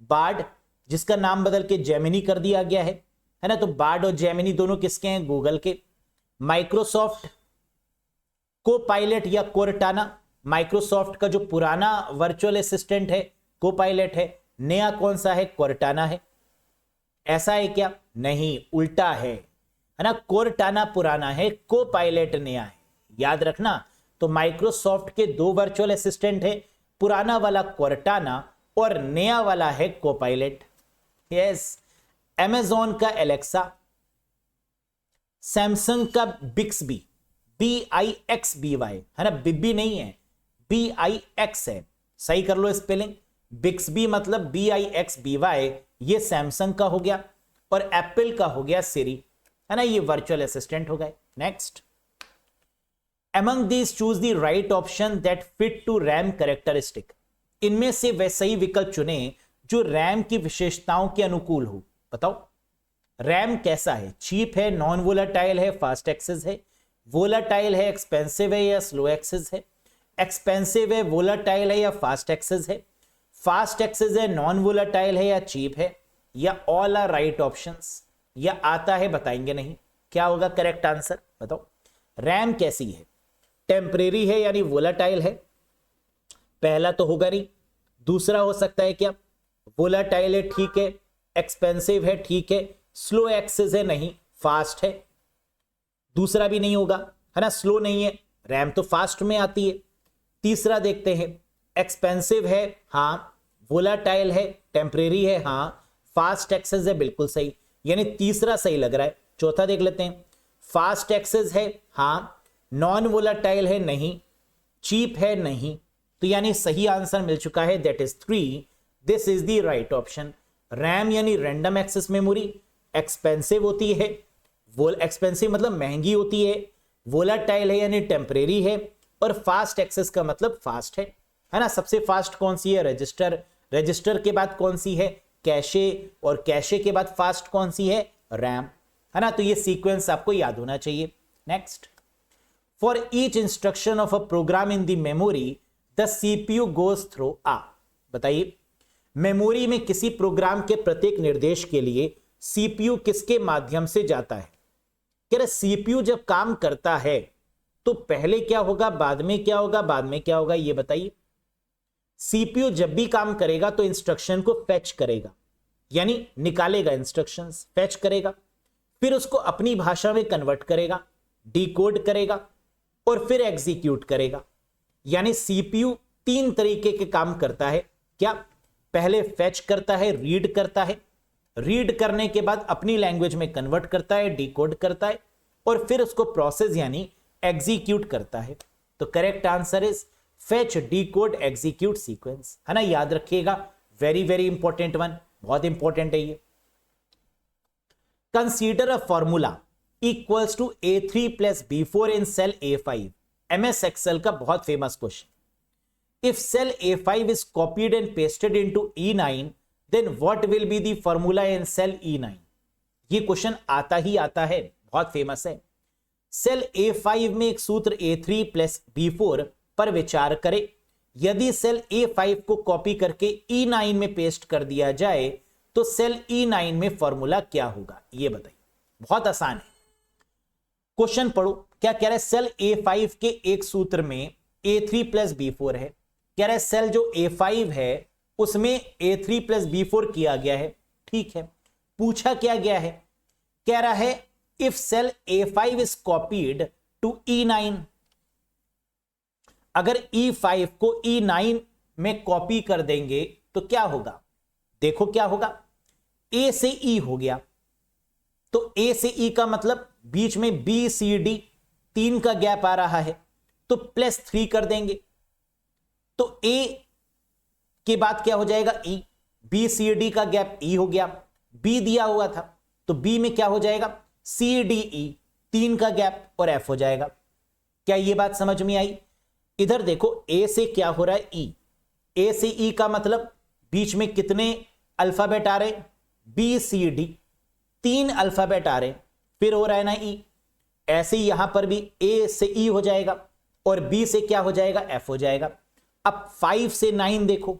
बार्ड, जिसका नाम बदल के जेमिनी कर दिया गया है ना। तो बार्ड और जेमिनी दोनों किसके हैं? गूगल के। माइक्रोसॉफ्ट को पायलट या कोर्टाना, माइक्रोसॉफ्ट का जो पुराना वर्चुअल असिस्टेंट है को पायलट है, नया कौन सा है? कोर्टाना है। ऐसा है क्या? नहीं, उल्टा है ना। कोर्टाना पुराना है, को पायलट नया है, याद रखना। तो माइक्रोसॉफ्ट के दो वर्चुअल असिस्टेंट है, पुराना वाला कोर्टाना और नया वाला है को पायलट। यस। अमेजॉन का एलेक्सा, सैमसंग का बिक्सबी, BIXBY है ना, बिब्बी नहीं है, BIX है, सही कर लो स्पेलिंग। बिक्सबी मतलब BIXBY, ये सैमसंग का हो गया और एप्पल का हो गया सिरी, है ना, ये वर्चुअल असिस्टेंट हो गए। Next, among these choose the right option that fit to RAM characteristic. इनमें से वह सही विकल्प चुने जो रैम की विशेषताओं के अनुकूल हो। बताओ रैम कैसा है? चीप है, नॉन वोलाटाइल है, फास्ट एक्सेस है, वोलाटाइल है, एक्सपेंसिव है या स्लो एक्सेस है, एक्सपेंसिव है, वोलाटाइल है या फास्ट एक्सेस है, फास्ट एक्सेस है, नॉन वोलाटाइल है या चीप है, या ऑल आर राइट ऑप्शंस, या आता है बताएंगे नहीं। क्या होगा करेक्ट आंसर? बताओ रैम कैसी है? टेम्परेरी है यानी वोलाटाइल है, पहला तो होगा नहीं। दूसरा हो सकता है क्या? वोलाटाइल है, ठीक है, एक्सपेंसिव है, ठीक है, स्लो एक्सेस है, नहीं, फास्ट है, दूसरा भी नहीं होगा, है ना, स्लो नहीं है, रैम तो फास्ट में आती है। तीसरा देखते हैं, एक्सपेंसिव है, हाँ, वोलाटाइल है, टेम्परेरी है, हाँ, फास्ट एक्सेस है, बिल्कुल सही, यानी तीसरा सही लग रहा है। चौथा देख लेते हैं, फास्ट एक्सेस है, हाँ, नॉन वोलाटाइल है, नहीं, चीप है, नहीं, तो यानी सही आंसर मिल चुका है, that is 3। This is the right option. RAM यानी रैंडम एक्सेस मेमोरी, एक्सपेंसिव होती है, वो एक्सपेंसिव मतलब महंगी होती है, वोलाटाइल है यानी टेम्परेरी है, और फास्ट एक्सेस का मतलब फास्ट है ना। सबसे फास्ट कौन सी है? रजिस्टर, रजिस्टर के बाद कौन सी है? कैशे, और कैशे के बाद फास्ट कौन सी है? रैम, है ना। तो ये सीक्वेंस आपको याद होना चाहिए। Next, for each instruction of a program in the memory the CPU goes through ah. बताइए मेमोरी में किसी प्रोग्राम के प्रत्येक निर्देश के लिए सीपीयू किसके माध्यम से जाता है? कह रहे सीपीयू जब काम करता है तो पहले क्या होगा, बाद में क्या होगा, बाद में क्या होगा, ये बताइए। सीपीयू जब भी काम करेगा तो इंस्ट्रक्शन को फेच करेगा, यानी निकालेगा इंस्ट्रक्शंस, फेच करेगा, फिर उसको अपनी भाषा में कन्वर्ट करेगा, डिकोड करेगा और फिर एग्जीक्यूट करेगा। यानी सीपीयू 3 तरीके के काम करता है। क्या? पहले फेच करता है, रीड करता है, रीड करने के बाद अपनी लैंग्वेज में कन्वर्ट करता है, डिकोड करता है, और फिर उसको प्रोसेस यानी एग्जीक्यूट करता है। तो correct answer is fetch, decode, execute sequence, है ना, याद रखिएगा, वेरी वेरी इंपॉर्टेंट वन, बहुत इंपॉर्टेंट है ये। Consider a formula equals to A3 + B4 in cell A5। MS Excel का बहुत famous question. If cell A5 is copied and pasted into E9 then what will be the formula in cell E9? ये question आता ही आता है, बहुत famous है। Cell A5 में एक सूत्र A3 + B4 पर विचार करें। यदि सेल A5 को कॉपी करके E9 में पेस्ट कर दिया जाए तो सेल E9 में फॉर्मूला क्या होगा? ये बताइए, बहुत आसान है। क्वेश्चन पढ़ो, क्या कह रहा है? सेल A5 के एक सूत्र में A3 + B4 है। कह रहा है सेल जो A5 है उसमें A3 + B4 किया गया है, ठीक है। पूछा क्या गया है? कह रहा है if cell A5 is copied to E9, अगर E5 को E9 में कॉपी कर देंगे तो क्या होगा? देखो क्या होगा, A से E हो गया, तो A से E का मतलब बीच में BCD 3 का गैप आ रहा है, तो +3 कर देंगे, तो A के बाद क्या हो जाएगा? E, BCD का गैप E हो गया, B दिया हुआ था तो B में क्या हो जाएगा? CDE 3 का गैप और F हो जाएगा। क्या ये बात समझ में आई? इधर देखो A से क्या हो रहा है? E, A से E का मतलब बीच में कितने अल्फाबेट आ रहे? BCD 3 अल्फाबेट आ रहे, फिर हो रहा है ना E, ऐसे ही यहां पर भी ए से ई हो जाएगा और बी से क्या हो जाएगा, एफ हो जाएगा। अब 5 से 9 देखो,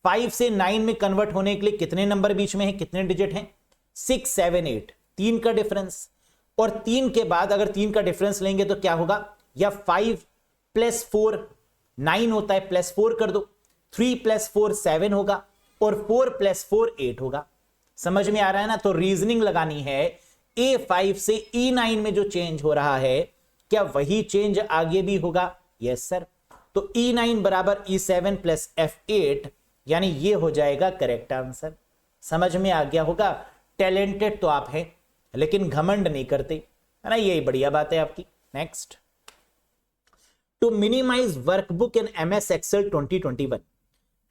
5 से 9 में कन्वर्ट होने के लिए कितने नंबर बीच में है, कितने डिजिट हैं, 6 7 8, 3 का डिफरेंस। और 3 के बाद अगर 3 का डिफरेंस लेंगे तो क्या होगा, या 5 + 4 9 होता है, +4 कर दो, 3 + 4 7 होगा और 4 + 4 8 होगा। समझ में आ रहा है ना। तो रीजनिंग लगानी है, A5 से E9 में जो चेंज हो रहा है क्या वही चेंज आगे भी होगा, यस सर। तो E9 = E7 + F8, यानी ये हो जाएगा करेक्ट आंसर। समझ में आ गया होगा। टैलेंटेड तो आप हैं लेकिन घमंड नहीं करते, है ना, यही बढ़िया बात है आपकी। Next, to minimize workbook in MS Excel 2021।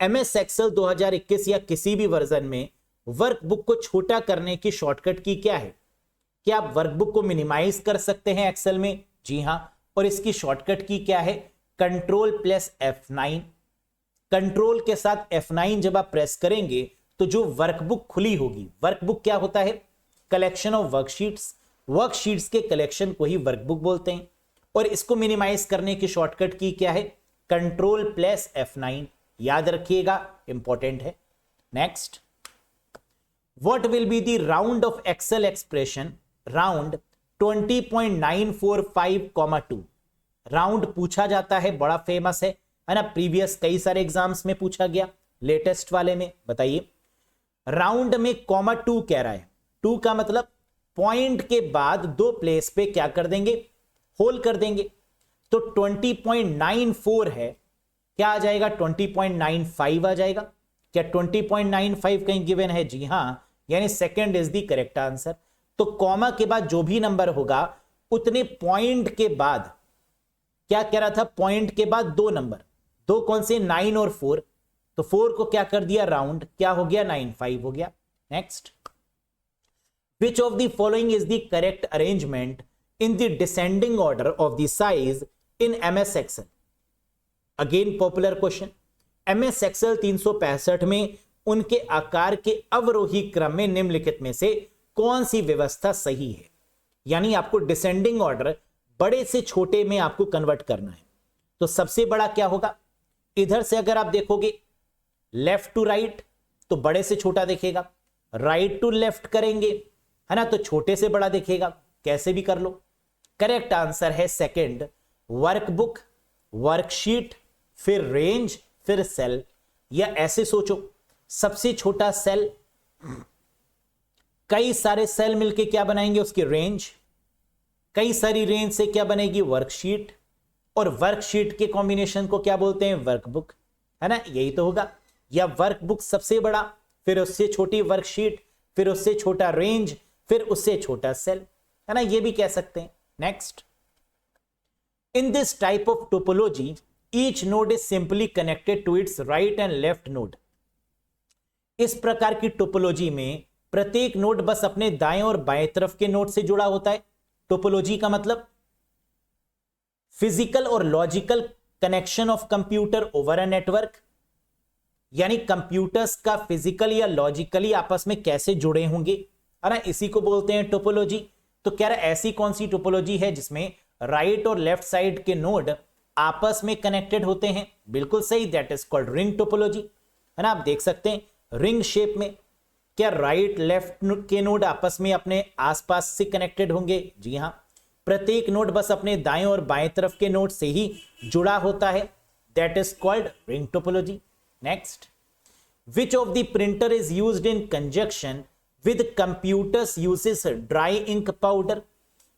MS Excel 2021 या किसी भी वर्जन में वर्कबुक को छोटा करने की शॉर्टकट की क्या है? क्या आप वर्कबुक को मिनिमाइज कर सकते हैं एक्सेल में? जी हां। और इसकी शॉर्टकट की क्या है? Control + F9। कंट्रोल के साथ F9 जब आप प्रेस करेंगे तो जो वर्कबुक खुली होगी, वर्कबुक क्या होता है, कलेक्शन ऑफ वर्कशीट्स, वर्कशीट्स के कलेक्शन को ही वर्कबुक बोलते हैं। और इसको मिनिमाइज करने की शॉर्टकट की क्या है? Control + F9। याद रखिएगा, इंपॉर्टेंट है। Next, what will be the round off Excel expression round 20.945,2। Round पूछा जाता है, बड़ा फेमस है ना, प्रीवियस कई सारे एग्जाम्स में पूछा गया, लेटेस्ट वाले में बताइए। राउंड में (2 कह रहा है, 2 का मतलब पॉइंट के बाद 2 प्लेस पे क्या कर देंगे, होल कर देंगे। तो 20.94 है, क्या आ जाएगा, 20.95 आ जाएगा। क्या 20.95 कहीं गिवन है? जी हां, यानी second is the correct answer. तो कॉमा के बाद जो भी नंबर होगा उतने पॉइंट के बाद, क्या कह रहा था, पॉइंट के बाद 2 नंबर, 2 कौन से, 9 और 4। तो 4 को क्या कर दिया, राउंड, क्या हो गया, 95 हो गया। Next, which of the following is the correct arrangement in the descending order of the size in MS Excel। Again popular question. MS Excel 365 में उनके आकार के अवरोही क्रम में निम्नलिखित में से कौन सी व्यवस्था सही है? यानी आपको डिसेंडिंग ऑर्डर बड़े से छोटे में आपको कन्वर्ट करना है। तो सबसे बड़ा क्या होगा, इधर से अगर आप देखोगे लेफ्ट टू राइट तो बड़े से छोटा दिखेगा, राइट टू लेफ्ट करेंगे, है ना, तो छोटे से बड़ा दिखेगा। कैसे भी कर लो। करेक्ट आंसर है सेकंड, वर्कबुक, वर्कशीट, फिर रेंज, फिर सेल। या ऐसे सोचो, सबसे छोटा सेल, कई सारे सेल मिलके क्या बनाएंगे, उसकी रेंज, कई सारी रेंज से क्या बनेगी, वर्कशीट, और वर्कशीट के कॉम्बिनेशन को क्या बोलते हैं, वर्कबुक, है ना, यही तो होगा। या वर्कबुक सबसे बड़ा, फिर उससे छोटी वर्कशीट, फिर उससे छोटा रेंज, फिर उससे छोटा सेल, है ना, ये भी कह सकते हैं। Next, in this type of topology each node is simply connected to its right and left node. इस प्रकार की टोपोलॉजी में प्रत्येक नोड बस अपने दाएं और बाएं तरफ के नोड से जुड़ा होता है। टोपोलॉजी का मतलब फिजिकल और logical connection of computer over a network, यानी कंप्यूटर्स का फिजिकल या लॉजिकली आपस में कैसे जुड़े होंगे, है ना, इसी को बोलते हैं टोपोलॉजी। तो कह रहा है ऐसी कौन सी टोपोलॉजी है जिसमें राइट और लेफ्ट साइड के नोड आपस में कनेक्टेड होते हैं? बिल्कुल सही, that is called ring topology, है ना। आप देख सकते हैं रिंग शेप में, क्या राइट लेफ्ट के नोड आपस में अपने आसपास से कनेक्टेड होंगे? जी हां, प्रत्येक नोड बस अपने दाएं और बाएं तरफ के नोड से ही जुड़ा होता है, that is called ring topology. Next, which of the printer is used in conjunction with computers uses dry ink powder.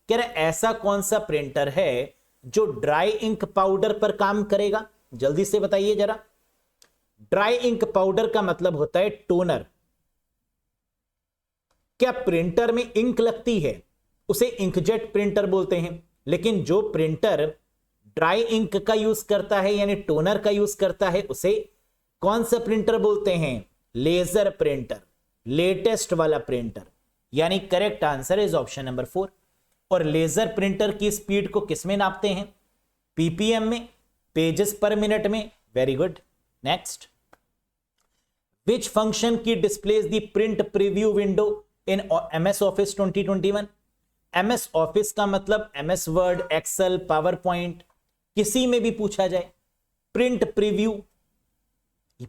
कह रहे ऐसा कौन सा प्रिंटर है जो ड्राई इंक पाउडर पर काम करेगा? जल्दी से बताइए जरा। ड्राई इंक पाउडर का मतलब होता है टोनर। क्या प्रिंटर में इंक लगती है उसे इंकजेट प्रिंटर बोलते हैं, लेकिन जो प्रिंटर ड्राई इंक का यूज करता है यानी टोनर का यूज करता है उसे कौन सा प्रिंटर बोलते हैं? लेजर प्रिंटर, लेटेस्ट वाला प्रिंटर। यानी correct answer is option number 4। और लेजर प्रिंटर की स्पीड को किस में नापते हैं? पीपीएम में, पेजेस पर मिनट में। Very good. Next, which function key displays the print preview window in MS Office 2021। MS Office का मतलब MS Word, Excel, PowerPoint, किसी में भी पूछा जाए। प्रिंट प्रीव्यू,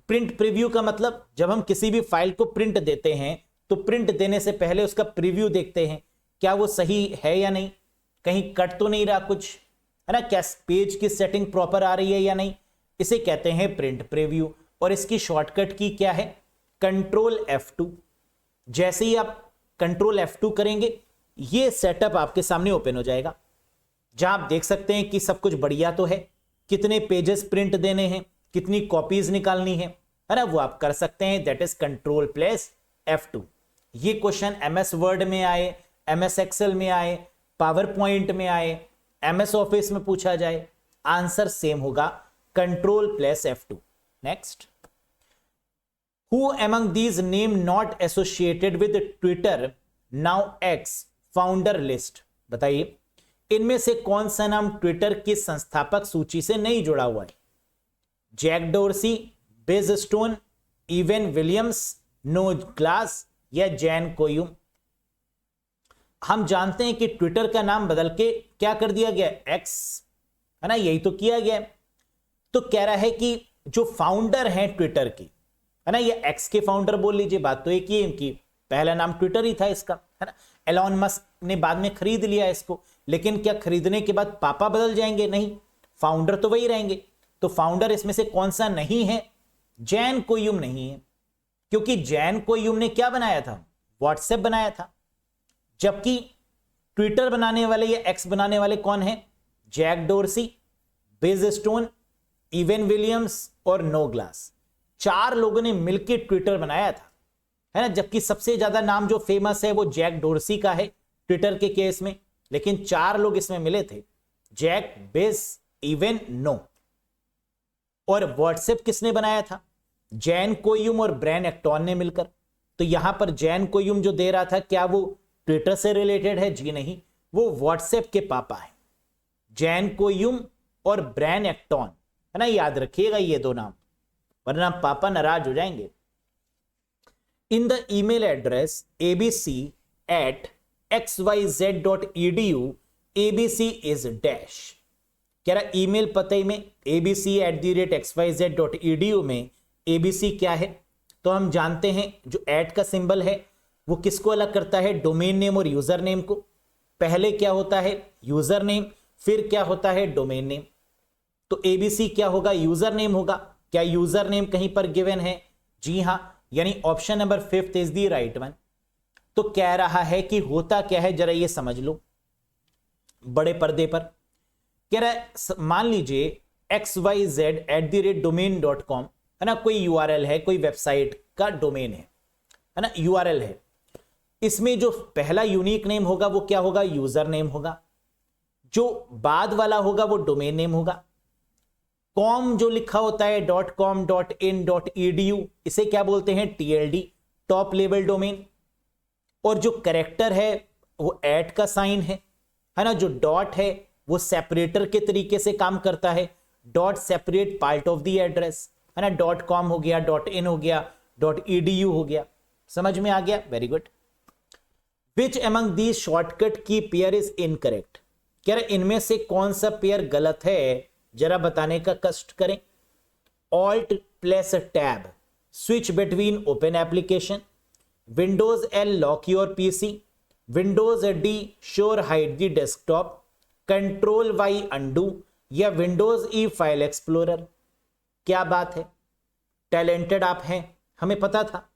प्रिंट प्रीव्यू का मतलब जब हम किसी भी फाइल को प्रिंट देते हैं तो प्रिंट देने से पहले उसका प्रीव्यू देखते हैं, क्या वो सही है या नहीं, कहीं कट तो नहीं रहा कुछ, है ना, क्या पेज की सेटिंग प्रॉपर आ रही है या नहीं, इसे कहते हैं प्रिंट प्रीव्यू। और इसकी शॉर्टकट की क्या है, कंट्रोल F2। जैसे ही आप कंट्रोल F2 करेंगे ये सेटअप आपके सामने ओपन हो जाएगा, जहां आप देख सकते हैं कि सब कुछ बढ़िया तो है, कितने पेजेस प्रिंट देने हैं, कितनी कॉपीज निकालनी है ना, वो आप कर सकते हैं। That is control plus F2। ये क्वेश्चन MS वर्ड में आए, MS एक्सेल में आए, पावर पॉइंट में आए, MS ऑफिस में पूछा जाए, आंसर सेम होगा, control plus F2। Next, Who among these name not associated with Twitter now X founder list? बताइए इनमें से कौन सा नाम ट्विटर की संस्थापक सूची से नहीं जुड़ा हुआ है? Jack Dorsey, Biz Stone, Evan Williams, Noah Glass या जैन कोयुम? हम जानते हैं कि ट्विटर का नाम बदल के क्या कर दिया गया, एक्स, है ना, यही तो किया गया। तो कह रहा है कि जो फाउंडर हैं ट्विटर की, है ना, ये एक्स के फाउंडर बोल लीजिए, बात तो एक ही है इनकी, पहला नाम ट्विटर ही था इसका, है ना। एलॉन मस्क ने बाद में खरीद लिया इसको, लेकिन क्या खरीदने के बाद पापा बदल जाएंगे? नहीं, फाउंडर तो वही रहेंगे। तो फाउंडर इसमें से कौन सा नहीं है? जैन कोयुम नहीं है, क्योंकि जैन कोयुम ने क्या बनाया था, व्हाट्सएप बनाया था, जबकि ट्विटर बनाने वाले या एक्स बनाने वाले कौन है? Jack Dorsey, Biz Stone, Evan Williams और नो ग्लास। 4 लोगों ने मिलकर ट्विटर बनाया था, है ना, जबकि सबसे ज्यादा नाम जो फेमस है वो जैक डोर्सी का है ट्विटर के केस में, लेकिन 4 लोग इसमें मिले थे, जैक, बेज, इवन, नो। और व्हाट्सएप किसने बनाया था? जैन कोयुम और ब्रैन एक्टॉन ने मिलकर। तो यहां पर जैन कोयुम जो दे रहा था, क्या वो ट्विटर से रिलेटेड है? जी नहीं, वो व्हाट्सएप के पापा है, जैन कोयुम और ब्रैन एक्टॉन, है ना, याद रखिएगा ये 2 नाम, वरना पापा नाराज हो जाएंगे। In the email address abc@xyz.edu abc is dash. कह रहा ईमेल पते में abc@xyz.edu में abc क्या है? तो हम जानते हैं जो ऐट का सिंबल है वो किसको अलग करता है? डोमेन नेम और यूजर नेम को। पहले क्या होता है? यूजर नेम, फिर क्या होता है? Domain name. तो abc क्या होगा? यूजर नेम होगा। क्या यूजर नेम कहीं पर गिवन है? जी हां, यानी option number 5 is the right one. तो कह रहा है कि होता क्या है, जरा ये समझ लो बड़े पर्दे पर। कह रहा है मान लीजिए xyz@domain.com, है ना, कोई यूआरएल है, कोई वेबसाइट का डोमेन है ना, यूआरएल है। इसमें जो पहला यूनिक नेम होगा वो क्या होगा? यूजर नेम होगा। जो बाद वाला होगा वो डोमेन नेम होगा। कॉम जो लिखा होता है .com, .in, .edu, इसे क्या बोलते हैं? TLD, top level domain. और जो कैरेक्टर है वो ऐट का साइन है ना। जो डॉट है वो सेपरेटर के तरीके से काम करता है, dot separate part of the address, है ना। .com हो गया, .in हो गया, .edu हो गया। समझ में आ गया? Very good. Which among these shortcut की पेयर इज इनकरेक्ट? कह रहे इनमें से कौन सा पेयर गलत है, जरा बताने का कष्ट करें। Alt plus tab switch between open application, Windows L lock your PC, Windows D sure hide the desktop, control Y undo या विंडोज E फाइल एक्सप्लोरर। क्या बात है, टैलेंटेड आप हैं, हमें पता था,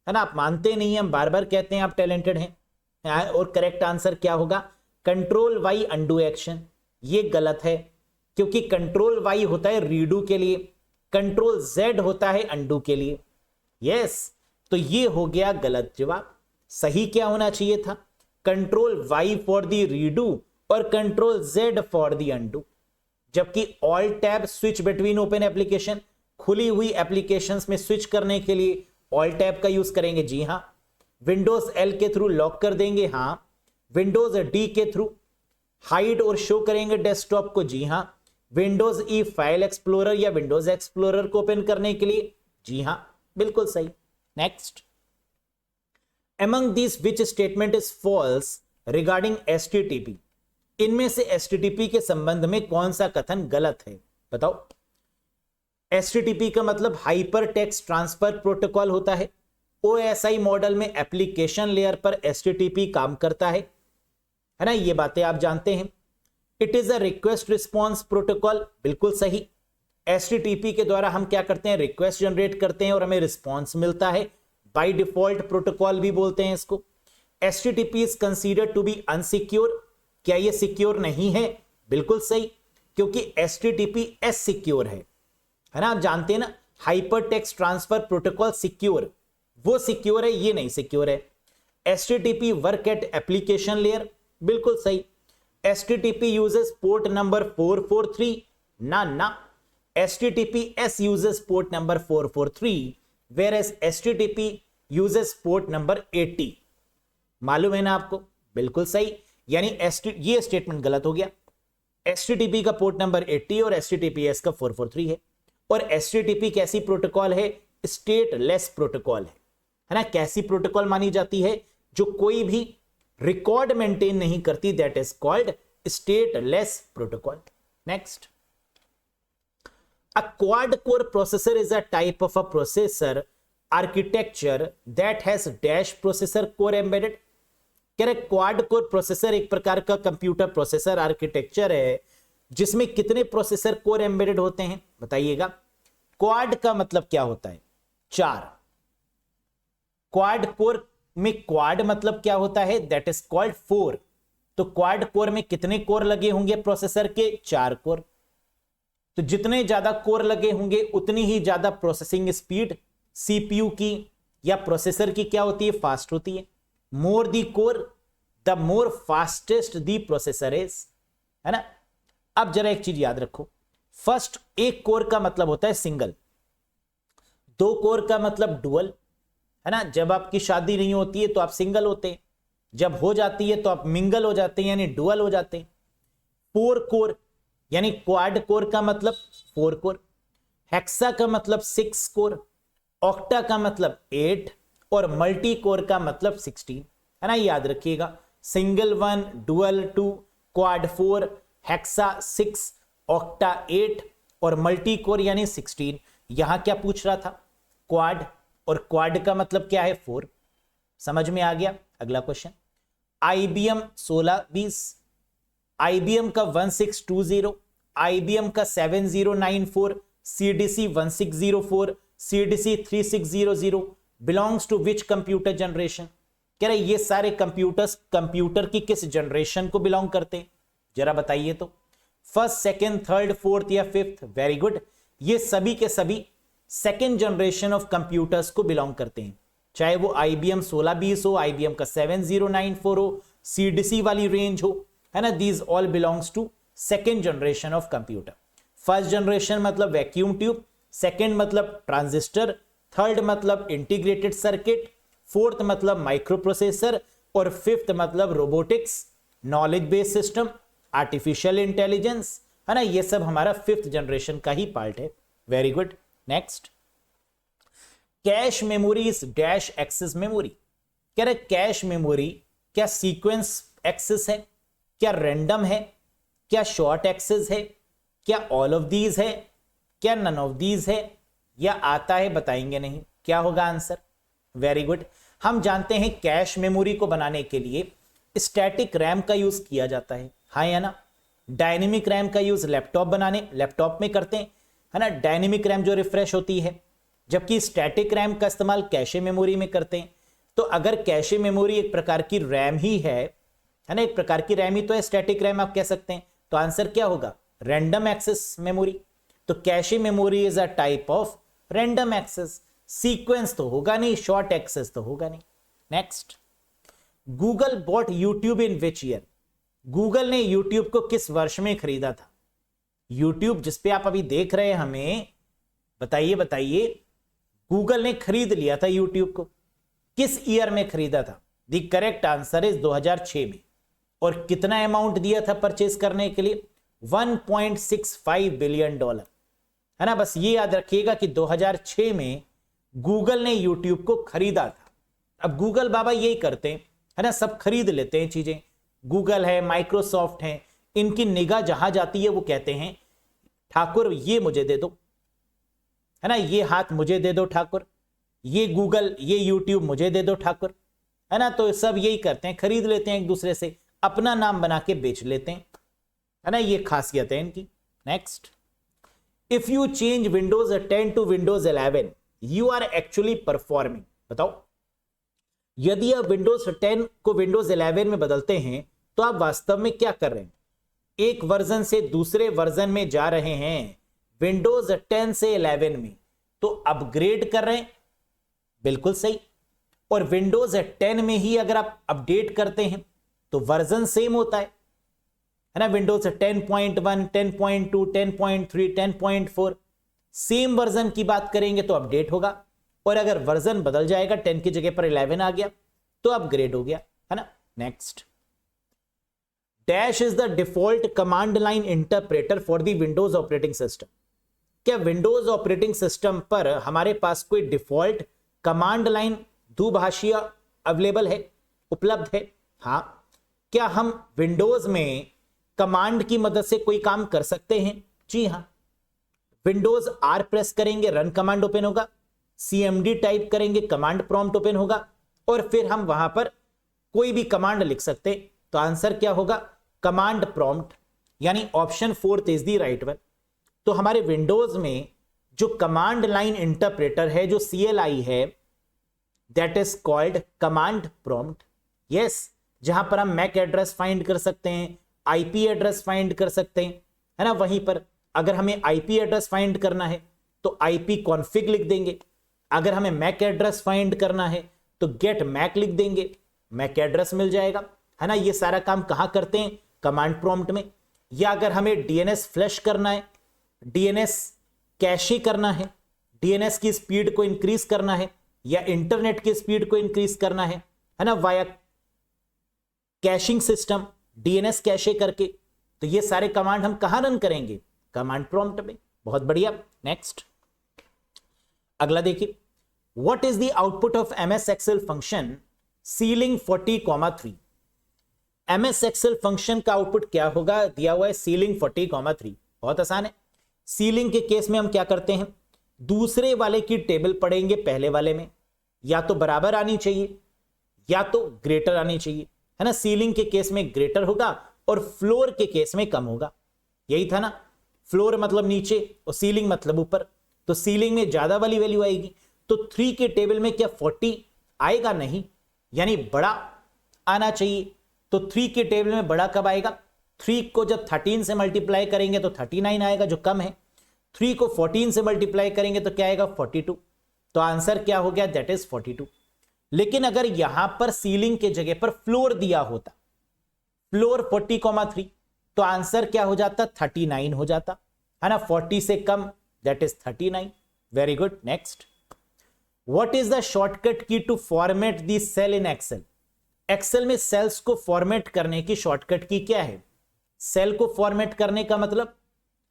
है ना। आप मानते नहीं हैं, हम बार बार कहते हैं आप टैलेंटेड हैं। और करेक्ट आंसर क्या होगा? Control Y undo action. ये गलत है, क्योंकि कंट्रोल Y होता है रीडू के लिए, कंट्रोल Z होता है अंडू के लिए। यस, तो ये हो गया गलत जवाब। सही क्या होना चाहिए था? Control Y for the redo और control Z for the undo. जबकि alt tab switch between open application, खुली हुई एप्लीकेशंस में स्विच करने के लिए ऑल टैब का यूज करेंगे, जी हां। विंडोज L के थ्रू लॉक कर देंगे, हां। विंडोज D के थ्रू हाइड और शो करेंगे डेस्कटॉप को, जी हां। विंडोज E फाइल एक्सप्लोरर या विंडोज एक्सप्लोरर को ओपन करने के लिए, जी हां, बिल्कुल सही। Next, among these which statement is false regarding HTTP, इनमें से एचटीटीपी के संबंध में कौन सा कथन गलत है? बताओ। एचटीटीपी का मतलब हाइपर टेक्स्ट ट्रांसफर प्रोटोकॉल होता है। ओएसआई मॉडल में एप्लीकेशन लेयर पर एचटीटीपी काम करता है ना, ये बातें आप जानते हैं। It is a request response protocol, बिल्कुल सही। एचटीटीपी के द्वारा हम क्या करते हैं? रिक्वेस्ट जनरेट करते हैं और हमें रिस्पॉन्स मिलता है। बाय डिफॉल्ट प्रोटोकॉल भी बोलते हैं इसको। HTTP is considered to be unsecure, क्या ये सिक्योर नहीं है? बिल्कुल सही, क्योंकि एचटीटीपी एस सिक्योर है ना, आप जानते हैं ना। Hyper text transfer protocol secure, वो सिक्योर है, ये नहीं सिक्योर है। HTTP work at application layer, बिल्कुल सही। एचटीटीपी यूजेस पोर्ट नंबर 443, ना। HTTP S uses port number 443, whereas HTTP uses port number 80। मालूम है ना आपको? बिल्कुल सही, यानी ये स्टेटमेंट गलत हो गया। HTTP का पोर्ट नंबर 80 और HTTPS का 443 है। और HTTP कैसी प्रोटोकॉल है? स्टेटलेस प्रोटोकॉल है ना। कैसी प्रोटोकॉल मानी जाती है? जो कोई भी रिकॉर्ड मेंटेन नहीं करती, that is called stateless protocol. Next, a quad core processor is a type of a processor architecture that has dash processor core embedded। कह रहे क्वाड कोर प्रोसेसर एक प्रकार का कंप्यूटर प्रोसेसर आर्किटेक्चर है जिसमें कितने प्रोसेसर कोर एम्बेडेड होते हैं? बताइएगा। क्वाड का मतलब क्या होता है? 4। क्वाड कोर में क्वाड मतलब क्या होता है? That is called 4। तो क्वाड कोर में कितने कोर लगे होंगे प्रोसेसर के? 4 कोर। तो जितने ज्यादा कोर लगे होंगे उतनी ही ज्यादा प्रोसेसिंग स्पीड सीपीयू की या प्रोसेसर की क्या होती है? फास्ट होती है। More the core the more fastest the processor is, है ना। अब जरा एक चीज याद रखो, फर्स्ट एक कोर का मतलब होता है सिंगल, 2 कोर का मतलब डुअल, है ना। जब आपकी शादी नहीं होती है तो आप सिंगल होते हैं, जब हो जाती है तो आप मिंगल हो जाते हैं, यानी डुअल हो जाते हैं। 4 कोर यानी क्वाड कोर का मतलब 4 कोर, हेक्सा का मतलब 6 कोर, ऑक्टा का मतलब 8 और मल्टी कोर का मतलब 16, है ना। याद रखिएगा, single 1, dual 2, quad 4, hexa 6, octa 8 और मल्टी कोर यानी 16। यहां क्या पूछ रहा था? क्वाड, और क्वाड का मतलब क्या है? 4। समझ में आ गया? अगला क्वेश्चन, IBM 1620, IBM का 1620, IBM का 7094, CDC 1604, CDC 3600 belongs to which computer generation? कह रहे ये सारे कंप्यूटर्स कंप्यूटर की किस जनरेशन को बिलोंग करते हैं? जरा बताइए तो। फर्स्ट, सेकंड, थर्ड, फोर्थ या फिफ्थ? वेरी गुड, ये सभी के सभी सेकंड जनरेशन ऑफ कंप्यूटर्स को बिलोंग करते हैं, चाहे वो IBM 1620 हो, IBM का 7094 हो, CDC वाली रेंज हो, है ना। These all belongs to second generation of computer. First generation मतलब वैक्यूम ट्यूब, सेकेंड मतलब ट्रांजिस्टर, थर्ड मतलब इंटीग्रेटेड सर्किट, फोर्थ मतलब माइक्रो प्रोसेसर और फिफ्थ मतलब robotics, knowledge based system, artificial intelligence, है ना। ये सब हमारा फिफ्थ जनरेशन का ही पार्ट है। Very good. Next, cache memory is dash access memory. कह रहे कैश मेमोरी क्या सीक्वेंस एक्सेस है, क्या रैंडम है, क्या शॉर्ट एक्सेस है, क्या ऑल ऑफ दीज है, क्या नन ऑफ दीज है, या आता है बताएंगे नहीं? क्या होगा आंसर? Very good. हम जानते हैं कैश मेमोरी को बनाने के लिए स्टैटिक रैम का यूज किया जाता है, हाँ या ना। डायनेमिक रैम का यूज लैपटॉप में करते हैं, है ना। डायनेमिक रैम जो रिफ्रेश होती है, जबकि स्टैटिक रैम का इस्तेमाल कैशे मेमोरी में करते हैं। तो अगर कैशे मेमोरी एक प्रकार की रैम ही है ना, एक प्रकार की रैम ही तो है, स्टैटिक रैम आप कह सकते हैं, तो आंसर क्या होगा? Random access memory. तो cache memory is a type of random access, sequence तो होगा नहीं, शॉर्ट एक्सेस तो होगा नहीं। Next, Google bought YouTube in which year? Google ने यूट्यूब को किस वर्ष में खरीदा था? यूट्यूब जिसपे आप अभी देख रहे हैं, हमें बताइए गूगल ने खरीद लिया था यूट्यूब को, किस ईयर में खरीदा था? द करेक्ट आंसर इज 2006 में। और कितना अमाउंट दिया था परचेज करने के लिए? $1.65 बिलियन, है ना। बस ये याद रखिएगा कि 2006 में गूगल ने यूट्यूब को खरीदा था। अब गूगल बाबा यही करते हैं, है ना, सब खरीद लेते हैं चीजें, गूगल है, माइक्रोसॉफ्ट है, इनकी निगाह जहां जाती है वो कहते हैं ठाकुर ये मुझे दे दो, है ना, ये हाथ मुझे दे दो ठाकुर, ये गूगल, ये यूट्यूब मुझे दे दो ठाकुर, है ना। तो सब यही करते हैं, खरीद लेते हैं एक दूसरे से, अपना नाम बना के बेच लेते हैं, है ना, ये खासियत है इनकी। Next, if you change Windows 10 to Windows 11 you are actually performing. बताओ, यदि आप विंडोज 10 को विंडोज 11 में बदलते हैं तो आप वास्तव में क्या कर रहे हैं? एक वर्जन से दूसरे वर्जन में जा रहे हैं, विंडोज 10 से 11 में, तो अपग्रेड कर रहे हैं, बिल्कुल सही। और विंडोज 10 में ही अगर आप अपडेट करते हैं तो वर्जन सेम होता है ना, विंडोज 10.1, 10.2, 10.3, 10.4 सेम वर्जन की बात करेंगे तो अपडेट होगा। और अगर वर्जन बदल जाएगा, 10 की जगह पर 11 आ गया तो अपग्रेड हो गया, है ना। Next, dash is the default command line interpreter for the Windows operating system. क्या विंडोज ऑपरेटिंग सिस्टम पर हमारे पास कोई डिफॉल्ट कमांड लाइन द्विभाषीय अवेलेबल है, उपलब्ध है? हाँ। क्या हम विंडोज में कमांड की मदद से कोई काम कर सकते हैं? जी हाँ। विंडोज आर प्रेस करेंगे, रन कमांड ओपन होगा, CMD टाइप करेंगे, कमांड प्रॉम्प्ट ओपन होगा, और फिर हम वहां पर कोई भी कमांड लिख सकते हैं। तो आंसर क्या होगा? कमांड प्रॉम्प्ट, यानी option 4 is the right one. तो हमारे विंडोज में जो कमांड लाइन इंटरप्रेटर है, जो CLI है, that is called command prompt. Yes, जहां पर हम मैक एड्रेस फाइंड कर सकते हैं, IP एड्रेस फाइंड कर सकते हैं, है ना। वहीं पर अगर हमें IP एड्रेस फाइंड करना है तो IP कॉन्फ़िग लिख देंगे, अगर हमें मैक एड्रेस फाइंड करना है तो गेट मैक लिख देंगे, मैक एड्रेस मिल जाएगा, है ना। ये सारा काम कहां करते हैं? कमांड प्रॉम्प्ट में। या अगर हमें DNS फ्लैश करना है, DNS कैशे करना है, DNS की स्पीड को इंक्रीज करना है, या इंटरनेट की स्पीड को इंक्रीज करना है ना, via caching system, DNS cache करके, तो ये सारे कमांड हम कहां रन करेंगे? कमांड प्रॉम्प्ट में। बहुत बढ़िया। नेक्स्ट, अगला देखिए, what is the output of MS Excel function ceiling 40,3। MS Excel function का आउटपुट क्या होगा? दिया हुआ है सीलिंग 40,3। बहुत आसान है। सीलिंग के केस में हम क्या करते हैं? दूसरे वाले की टेबल पढ़ेंगे पहले वाले में, या तो बराबर आनी चाहिए या तो ग्रेटर आनी चाहिए, है ना। सीलिंग के केस में ग्रेटर होगा और फ्लोर के केस में कम होगा, यही था ना। फ्लोर मतलब नीचे और सीलिंग मतलब ऊपर, तो सीलिंग में ज्यादा वाली वैल्यू आएगी। तो 3 के टेबल में क्या 40 आएगा? नहीं, यानी बड़ा आना चाहिए। तो 3 के टेबल में बड़ा कब आएगा? 3 को जब 13 से मल्टीप्लाई करेंगे तो 39 आएगा, जो कम है। 3 को 14 से मल्टीप्लाई करेंगे तो क्या आएगा? 42। तो आंसर क्या हो गया? That is 42। लेकिन अगर यहां पर सीलिंग के जगह पर फ्लोर दिया होता, फ्लोर 40,3, तो आंसर क्या हो जाता? 39 हो जाता, है ना। 40 से कम, that is 39। Very good. Next, what is the shortcut key to format the cell in Excel. Excel में सेल्स को फॉर्मेट करने की शॉर्टकट की क्या है? सेल को फॉर्मेट करने का मतलब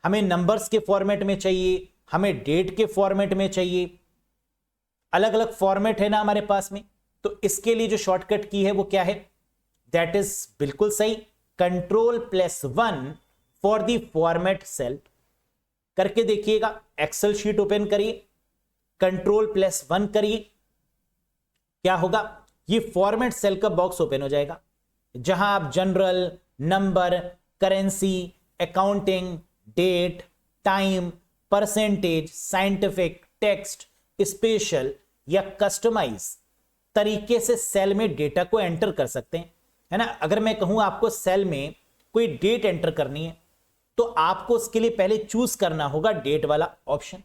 हमें नंबर्स के फॉर्मेट में चाहिए, हमें डेट के फॉर्मेट में चाहिए, अलग अलग फॉर्मेट है ना हमारे पास में। तो इसके लिए जो शॉर्टकट की है वो क्या है? दैट इज बिल्कुल सही, Ctrl+1 for the format cell. करके देखिएगा, एक्सेल शीट ओपन करिए, Ctrl+1 करिए, क्या होगा? ये फॉर्मेट सेल का बॉक्स ओपन हो जाएगा, जहां आप general, number, currency, accounting, date, time, percentage, scientific, text, special या कस्टमाइज तरीके से सेल में डेटा को एंटर कर सकते हैं, है ना। अगर मैं कहूं आपको सेल में कोई डेट एंटर करनी है तो आपको उसके लिए पहले चूज करना होगा डेट वाला ऑप्शन,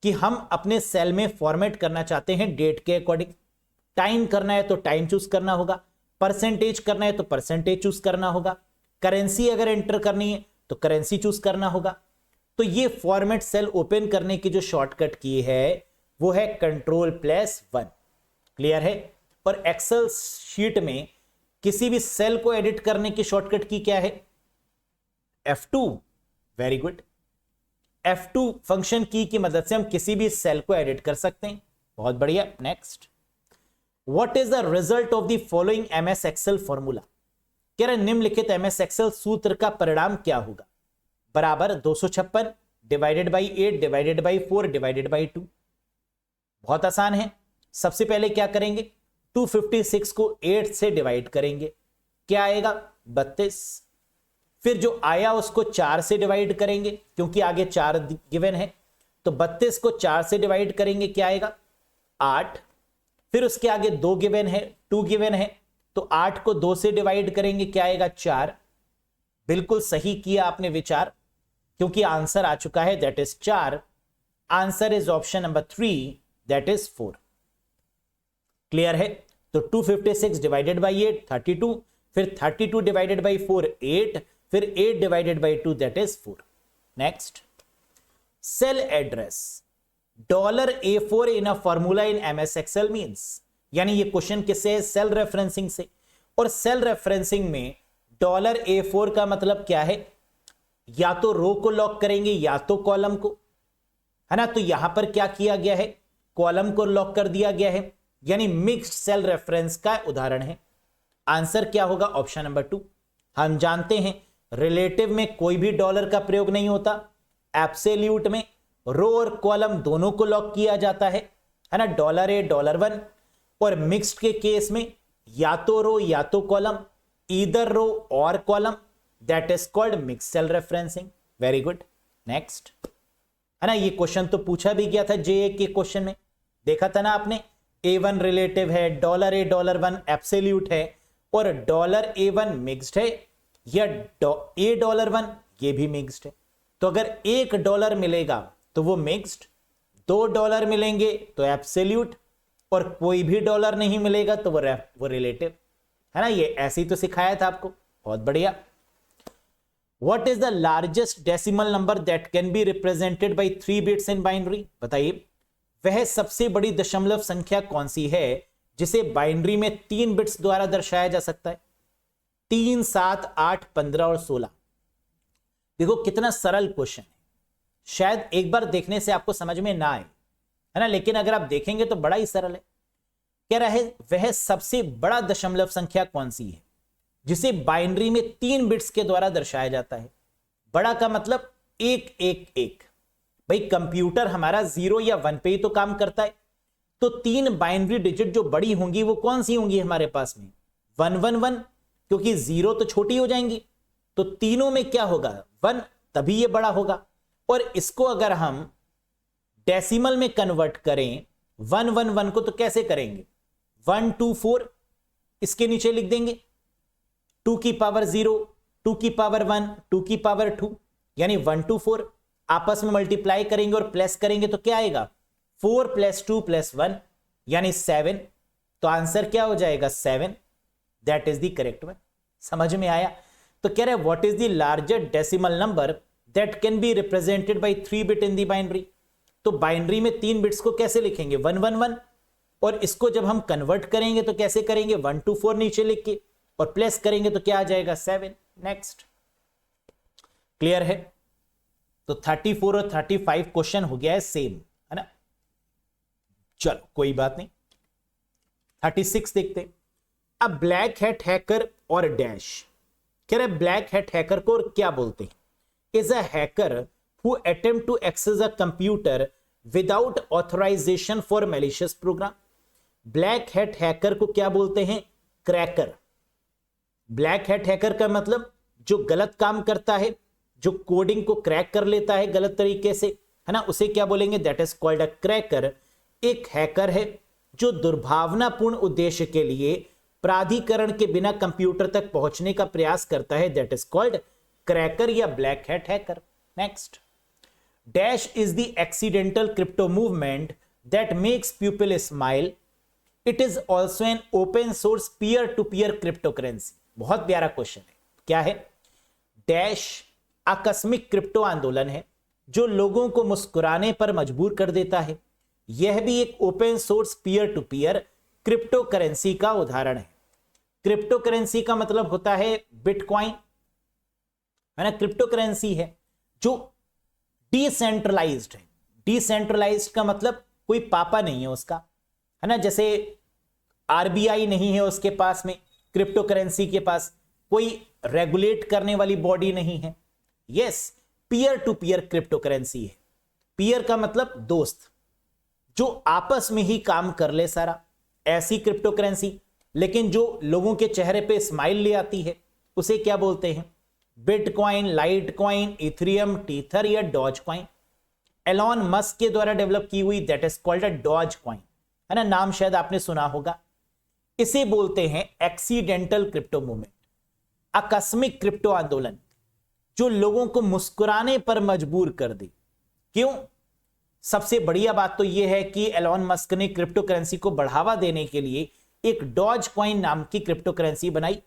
कि हम अपने सेल में फॉर्मेट करना चाहते हैं डेट के अकॉर्डिंग। टाइम करना है तो टाइम चूज करना होगा, परसेंटेज करना है तो परसेंटेज चूज करना होगा, करेंसी अगर एंटर करनी है तो करेंसी चूज करना होगा। तो ये फॉर्मेट सेल ओपन करने की जो शॉर्टकट की है वो है Ctrl+1। क्लियर है। और एक्सेल शीट में किसी भी सेल को एडिट करने की शॉर्टकट की क्या है? F2। Very good. F2 function की मदद से हम किसी भी सेल को एडिट कर सकते हैं। बहुत बढ़िया। Next, what is the result of the following MS Excel formula. कह रहे निम्नलिखित एमएस एक्सेल सूत्र का परिणाम क्या होगा, बराबर 256 divided by 8 divided by 4 divided by 2। बहुत आसान है। सबसे पहले क्या करेंगे, 256 को 8 से डिवाइड करेंगे, क्या आएगा 32। फिर जो आया उसको 4 से डिवाइड करेंगे क्योंकि आगे 4 गिवन है, तो 32 को 4 से डिवाइड करेंगे, क्या आएगा 8। फिर उसके आगे 2 गिवन है, 2 गिवन है, तो 8 को 2 से डिवाइड करेंगे, क्या आएगा 4। बिल्कुल सही किया आपने विचार, क्योंकि आंसर आ चुका है, that is 4। Answer is option number 3, that is 4। Clear है। तो 256 डिवाइडेड बाई 8 32, फिर 32 डिवाइडेड बाई 4 8, फिर 8 divided by 2 that is 4। Next, cell address $A4 in a formula in MS Excel means, यानी ये क्वेश्चन किससे है, सेल रेफरेंसिंग से। और सेल रेफरेंसिंग में $A4 का मतलब क्या है, या तो रो को लॉक करेंगे या तो कॉलम को, है ना। तो यहां पर क्या किया गया है, कॉलम को लॉक कर दिया गया है, यानी मिक्स्ड सेल रेफरेंस का उदाहरण है। आंसर क्या होगा, ऑप्शन नंबर 2। हम जानते हैं रिलेटिव में कोई भी डॉलर का प्रयोग नहीं होता, एब्सोल्यूट में रो और कॉलम दोनों को लॉक किया जाता है ना, $A $1। और मिक्स्ड के केस में या तो रो या तो कॉलम, ईदर रो और column, that is called mixed cell referencing. Very good. Next, है ना, ये क्वेश्चन तो पूछा भी गया था JA के क्वेश्चन में, देखा था ना आपने। A1 रिलेटिव है, $A $1 एब्सोल्यूट है, और $A1 मिक्स्ड है, या A $1 ये भी मिक्स्ड है। तो अगर $1 मिलेगा तो वो मिक्स्ड, $2 मिलेंगे तो एब्सोल्यूट, और कोई भी डॉलर नहीं मिलेगा तो वो रिलेटिव, है ना। ये ऐसे ही तो सिखाया था आपको, बहुत बढ़िया। What is the largest decimal number that can be represented by 3 bits in binary? बताइए, वह सबसे बड़ी दशमलव संख्या कौन सी है जिसे बाइनरी में 3 बिट्स द्वारा दर्शाया जा सकता है। 3, 7, 8, 15 और 16। देखो कितना सरल क्वेश्चन है, शायद एक बार देखने से आपको समझ में ना आए, है ना, लेकिन अगर आप देखेंगे तो बड़ा ही सरल है। कह रहा है वह सबसे बड़ा दशमलव संख्या कौन सी है जिसे बाइनरी में 3 बिट्स के द्वारा दर्शाया जाता है। बड़ा का मतलब 1 1 1। भाई कंप्यूटर हमारा 0 या 1 पे ही तो काम करता है, तो 3 बाइनरी डिजिट जो बड़ी होंगी वो कौन सी होंगी हमारे पास में, 1 1 1, क्योंकि 0 तो छोटी हो जाएंगी, तो तीनों में क्या होगा 1, तभी ये बड़ा होगा। और इसको अगर हम डेसिमल में कन्वर्ट करें 1 1 1 को, तो कैसे करेंगे, 1 2 4 इसके नीचे लिख देंगे, 2 की पावर 0, 2 की पावर 1, 2 की पावर 2, यानी 1 2 4 आपस में मल्टीप्लाई करेंगे और प्लस करेंगे तो क्या आएगा, 4 + 2 + 1 यानी 7। तो आंसर क्या हो जाएगा 7, that is the correct one. समझ में आया। तो कह रहे हैं what is the largest decimal number that can be represented by 3 bit in the binary. तो बाइनरी में 3 बिट्स को कैसे लिखेंगे, 1 1 1, और इसको जब हम कन्वर्ट करेंगे तो कैसे करेंगे, 1 2 4 नीचे लिख के और प्लस करेंगे तो क्या आ जाएगा 7। नेक्स्ट, क्लियर है। तो 34 और 35 क्वेश्चन हो गया है सेम, है ना। चलो कोई बात नहीं, 36 देखते हैं। अब ब्लैक हैट हैकर और डैश, कह रहे ब्लैक हैट हैकर को क्या बोलते हैं, is a hacker who attempt to access a computer without authorization for malicious program. Black hat hacker को क्या बोलते हैं, क्रैकर। ब्लैक हैट हैकर का मतलब जो गलत काम करता है, जो कोडिंग को क्रैक कर लेता है गलत तरीके से, है ना, उसे क्या बोलेंगे, that is called a cracker. एक हैकर है जो दुर्भावनापूर्ण उद्देश्य के लिए प्राधिकरण के बिना कंप्यूटर तक पहुंचने का प्रयास करता है, दैट इज कॉल्ड क्रैकर या black hat hacker. Next, dash is the accidental crypto movement that makes people smile. It is also an open source peer to peer cryptocurrency. बहुत प्यारा क्वेश्चन है, क्या है, डैश आकस्मिक crypto आंदोलन है जो लोगों को मुस्कुराने पर मजबूर कर देता है। यह भी एक open source peer to peer cryptocurrency का उदाहरण है। क्रिप्टो करेंसी का मतलब होता है बिटकॉइन, है ना। क्रिप्टो करेंसी है जो डिसेंट्रलाइज्ड है। डिसेंट्रलाइज्ड का मतलब कोई पापा नहीं है उसका, है ना, जैसे आरबीआई नहीं है उसके पास में क्रिप्टो करेंसी के पास, कोई रेगुलेट करने वाली बॉडी नहीं है। Yes, peer to peer cryptocurrency है। पीयर का मतलब दोस्त, जो आपस में ही काम कर ले सारा, ऐसी क्रिप्टो करेंसी। लेकिन जो लोगों के चेहरे पे स्माइल ले आती है उसे क्या बोलते हैं? बिटकॉइन, लाइटकॉइन, इथेरियम, टीथर या डॉज कॉइन। एलॉन मस्क के द्वारा डेवलप की हुई, that is called a Dogecoin, है ना, नाम शायद आपने सुना होगा। इसे बोलते हैं एक्सीडेंटल क्रिप्टो मूवमेंट, आकस्मिक क्रिप्टो आंदोलन, जो लोगों को मुस्कुराने पर मजबूर कर दे। क्यों? सबसे बढ़िया बात तो यह है कि एलॉन मस्क ने क्रिप्टो करेंसी को बढ़ावा देने के लिए एक डॉज कॉइन नाम की क्रिप्टो करेंसी बनाई,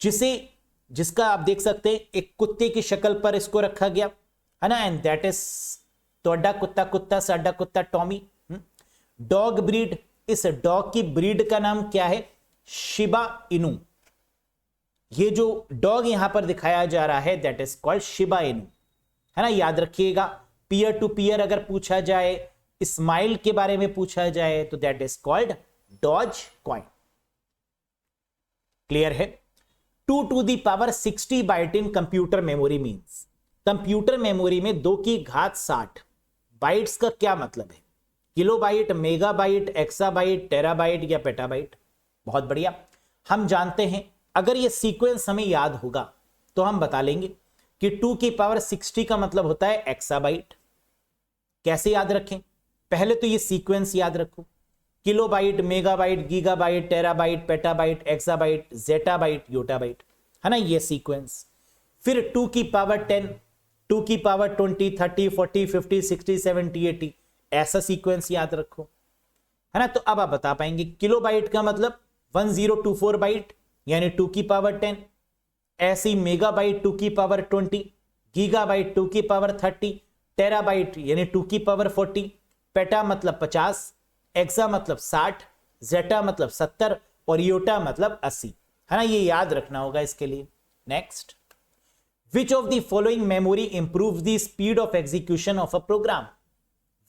जिसका आप देख सकते हैं एक कुत्ते की शक्ल पर इसको रखा गया, है ना, एंड दैट इज तोड़ा कुत्ता कुत्ता साडा कुत्ता टॉमी। डॉग ब्रीड, इस डॉग की ब्रीड का नाम क्या है? Shiba Inu. ये जो डॉग यहां पर दिखाया जा रहा है that is called Shiba Inu, है ना, याद रखिएगा। पीयर टू पीयर अगर पूछा जाए, स्माइल के बारे में पूछा जाए तो that is called Dogecoin. Clear है? 2 to the power 60 byte in computer memory means, computer memory में 2 की घात 60 बाइट्स का क्या मतलब है? किलोबाइट, मेगाबाइट, एक्साबाइट, टेराबाइट या पेटाबाइट? बहुत बढ़िया, हम जानते हैं। अगर ये सीक्वेंस हमें याद होगा तो हम बता लेंगे कि 2 की पावर 60 का मतलब होता है एक्साबाइट। कैसे याद रखें? पहले तो ये सीक्वेंस याद रखो, kilobyte, megabyte, gigabyte, terabyte, petabyte, exabyte, zettabyte, yottabyte, है ना, ये सीक्वेंस। फिर 2 की पावर 10, 2 की पावर 20, 30, 40, 50, 60, 70, 80, ऐसा सीक्वेंस याद रखो, है ना। तो अब आप बता पाएंगे किलोबाइट का मतलब 1024 बाइट यानी 2 की पावर 10, ऐसे ही मेगाबाइट 2 की पावर 20, गीगाबाइट 2 की पावर 30, टेराबाइट यानी 2 की पावर 40, पेटा मतलब 50, एक्सा मतलब 60, जेटा मतलब 70 और योटा मतलब 80, है ना, ये याद रखना होगा इसके लिए। Next, which of the following memory improve the speed of execution of a program?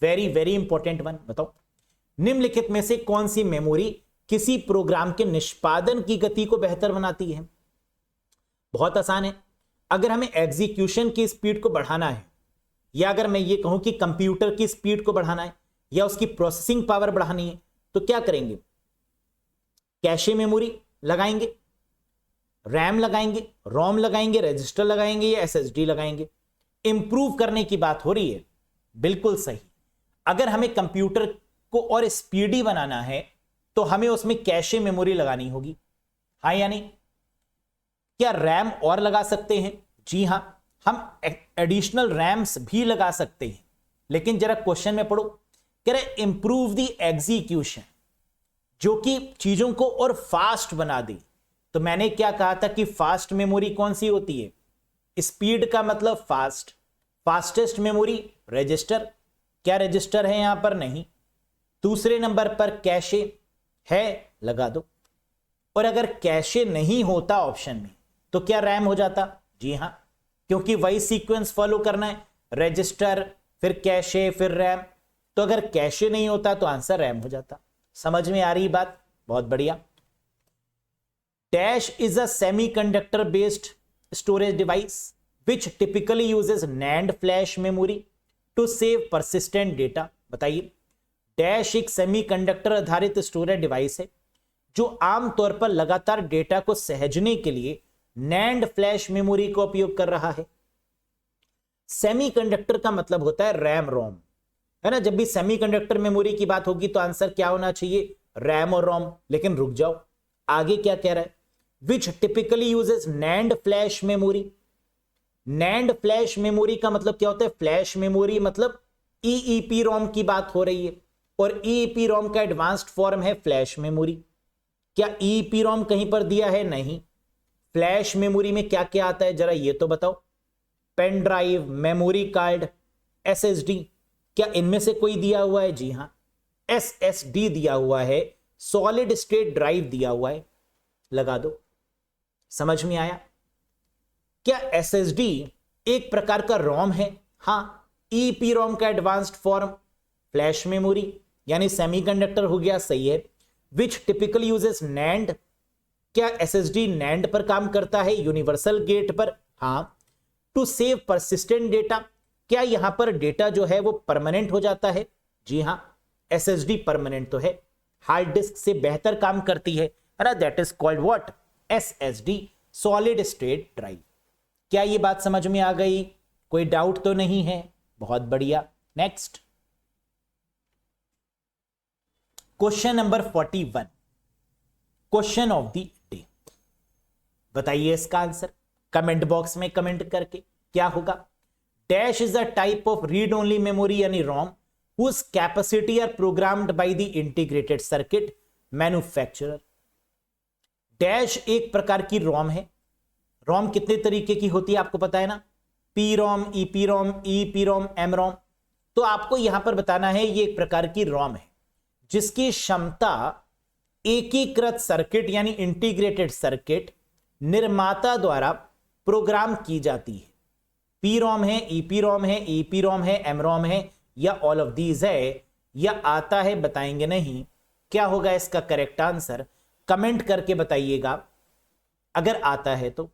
Very very important one, बताओ। निम्नलिखित में से कौन सी मेमोरी किसी प्रोग्राम के निष्पादन की गति को बेहतर बनाती है? बहुत आसान है। अगर हमें एग्जीक्यूशन की स्पीड को बढ़ाना है, या अगर मैं ये कहूं कि कंप्यूटर की स्पीड को बढ़ाना है या उसकी प्रोसेसिंग पावर बढ़ानी है, तो क्या करेंगे? कैशे मेमोरी लगाएंगे, रैम लगाएंगे, रोम लगाएंगे, रजिस्टर लगाएंगे या एसएसडी लगाएंगे? इंप्रूव करने की बात हो रही है, बिल्कुल सही। अगर हमें कंप्यूटर को और स्पीडी बनाना है तो हमें उसमें कैशे मेमोरी लगानी होगी, हाँ या नहीं? क्या रैम और लगा सकते हैं? जी हां, हम एडिशनल रैम्स भी लगा सकते हैं, लेकिन जरा क्वेश्चन में पढ़ो, कह रहे इंप्रूव द एग्जीक्यूशन, जो कि चीजों को और फास्ट बना दे। तो मैंने क्या कहा था कि फास्ट मेमोरी कौन सी होती है? स्पीड का मतलब फास्ट, फास्टेस्ट मेमोरी रजिस्टर। क्या रजिस्टर है यहां पर? नहीं। दूसरे नंबर पर कैशे है, लगा दो। और अगर कैशे नहीं होता ऑप्शन में तो क्या रैम हो जाता? जी हां, क्योंकि वही सीक्वेंस फॉलो करना है, रजिस्टर फिर कैशे फिर रैम। तो अगर कैशे नहीं होता तो आंसर रैम हो जाता। समझ में आ रही बात? बहुत बढ़िया। Dash is a semiconductor based storage device which typically uses NAND flash memory to save persistent data. बताइए, डैश एक सेमीकंडक्टर आधारित स्टोरेज डिवाइस है जो आमतौर पर लगातार डेटा को सहेजने के लिए नैंड फ्लैश मेमोरी का उपयोग कर रहा है। सेमीकंडक्टर का मतलब होता है रैम रोम, है ना। जब भी सेमीकंडक्टर मेमोरी की बात होगी तो आंसर क्या होना चाहिए? रैम और रोम। लेकिन रुक जाओ, आगे क्या कह रहा है? Which typically uses NAND flash memory. NAND flash memory का मतलब क्या होता है? फ्लैश मेमोरी मतलब ईईपी रोम की बात हो रही है, और ईईपी रोम का एडवांस्ड फॉर्म है फ्लैश मेमोरी। क्या ईईपी रोम कहीं पर दिया है? नहीं। फ्लैश मेमोरी में क्या क्या आता है जरा ये तो बताओ। Pen drive, memory card, SSD, क्या इनमें से कोई दिया हुआ है? जी हां, एसएसडी दिया हुआ है, सॉलिड स्टेट ड्राइव दिया हुआ है, लगा दो। समझ में आया? क्या एसएसडी एक प्रकार का रोम है? हां, ईपी रोम का एडवांस्ड फॉर्म फ्लैश मेमोरी यानी सेमीकंडक्टर हो गया, सही है। विच टिपिकल यूजेस नैंड, क्या SSD NAND पर काम करता है, यूनिवर्सल गेट पर? हाँ। टू सेव परसिस्टेंट डेटा, क्या यहां पर डेटा जो है वो परमानेंट हो जाता है? जी हां, SSD परमानेंट तो है, हार्ड डिस्क से बेहतर काम करती है ना, that is called what? SSD, solid state drive. क्या ये बात समझ में आ गई? कोई डाउट तो नहीं है? बहुत बढ़िया। Next question number 41, question of the day. बताइए इसका आंसर कमेंट बॉक्स में कमेंट करके। क्या होगा? Dash is a type of read only memory यानी रोम whose capacity are programmed by the integrated circuit manufacturer। Dash एक प्रकार की रोम है। रोम कितने तरीके की होती है आपको पता है ना? पी रोम, ईपी रोम, ईपी रोम, एम रोम। तो आपको यहां पर बताना है ये एक प्रकार की रोम है जिसकी क्षमता एकीकृत सर्किट यानी इंटीग्रेटेड सर्किट निर्माता द्वारा प्रोग्राम की जाती है। पी रोम है, ईपी रोम है, ईपी रोम है, एम रोम है, या ऑल ऑफ दीज है, या आता है बताएंगे नहीं। क्या होगा इसका करेक्ट आंसर? कमेंट करके बताइएगा अगर आता है तो।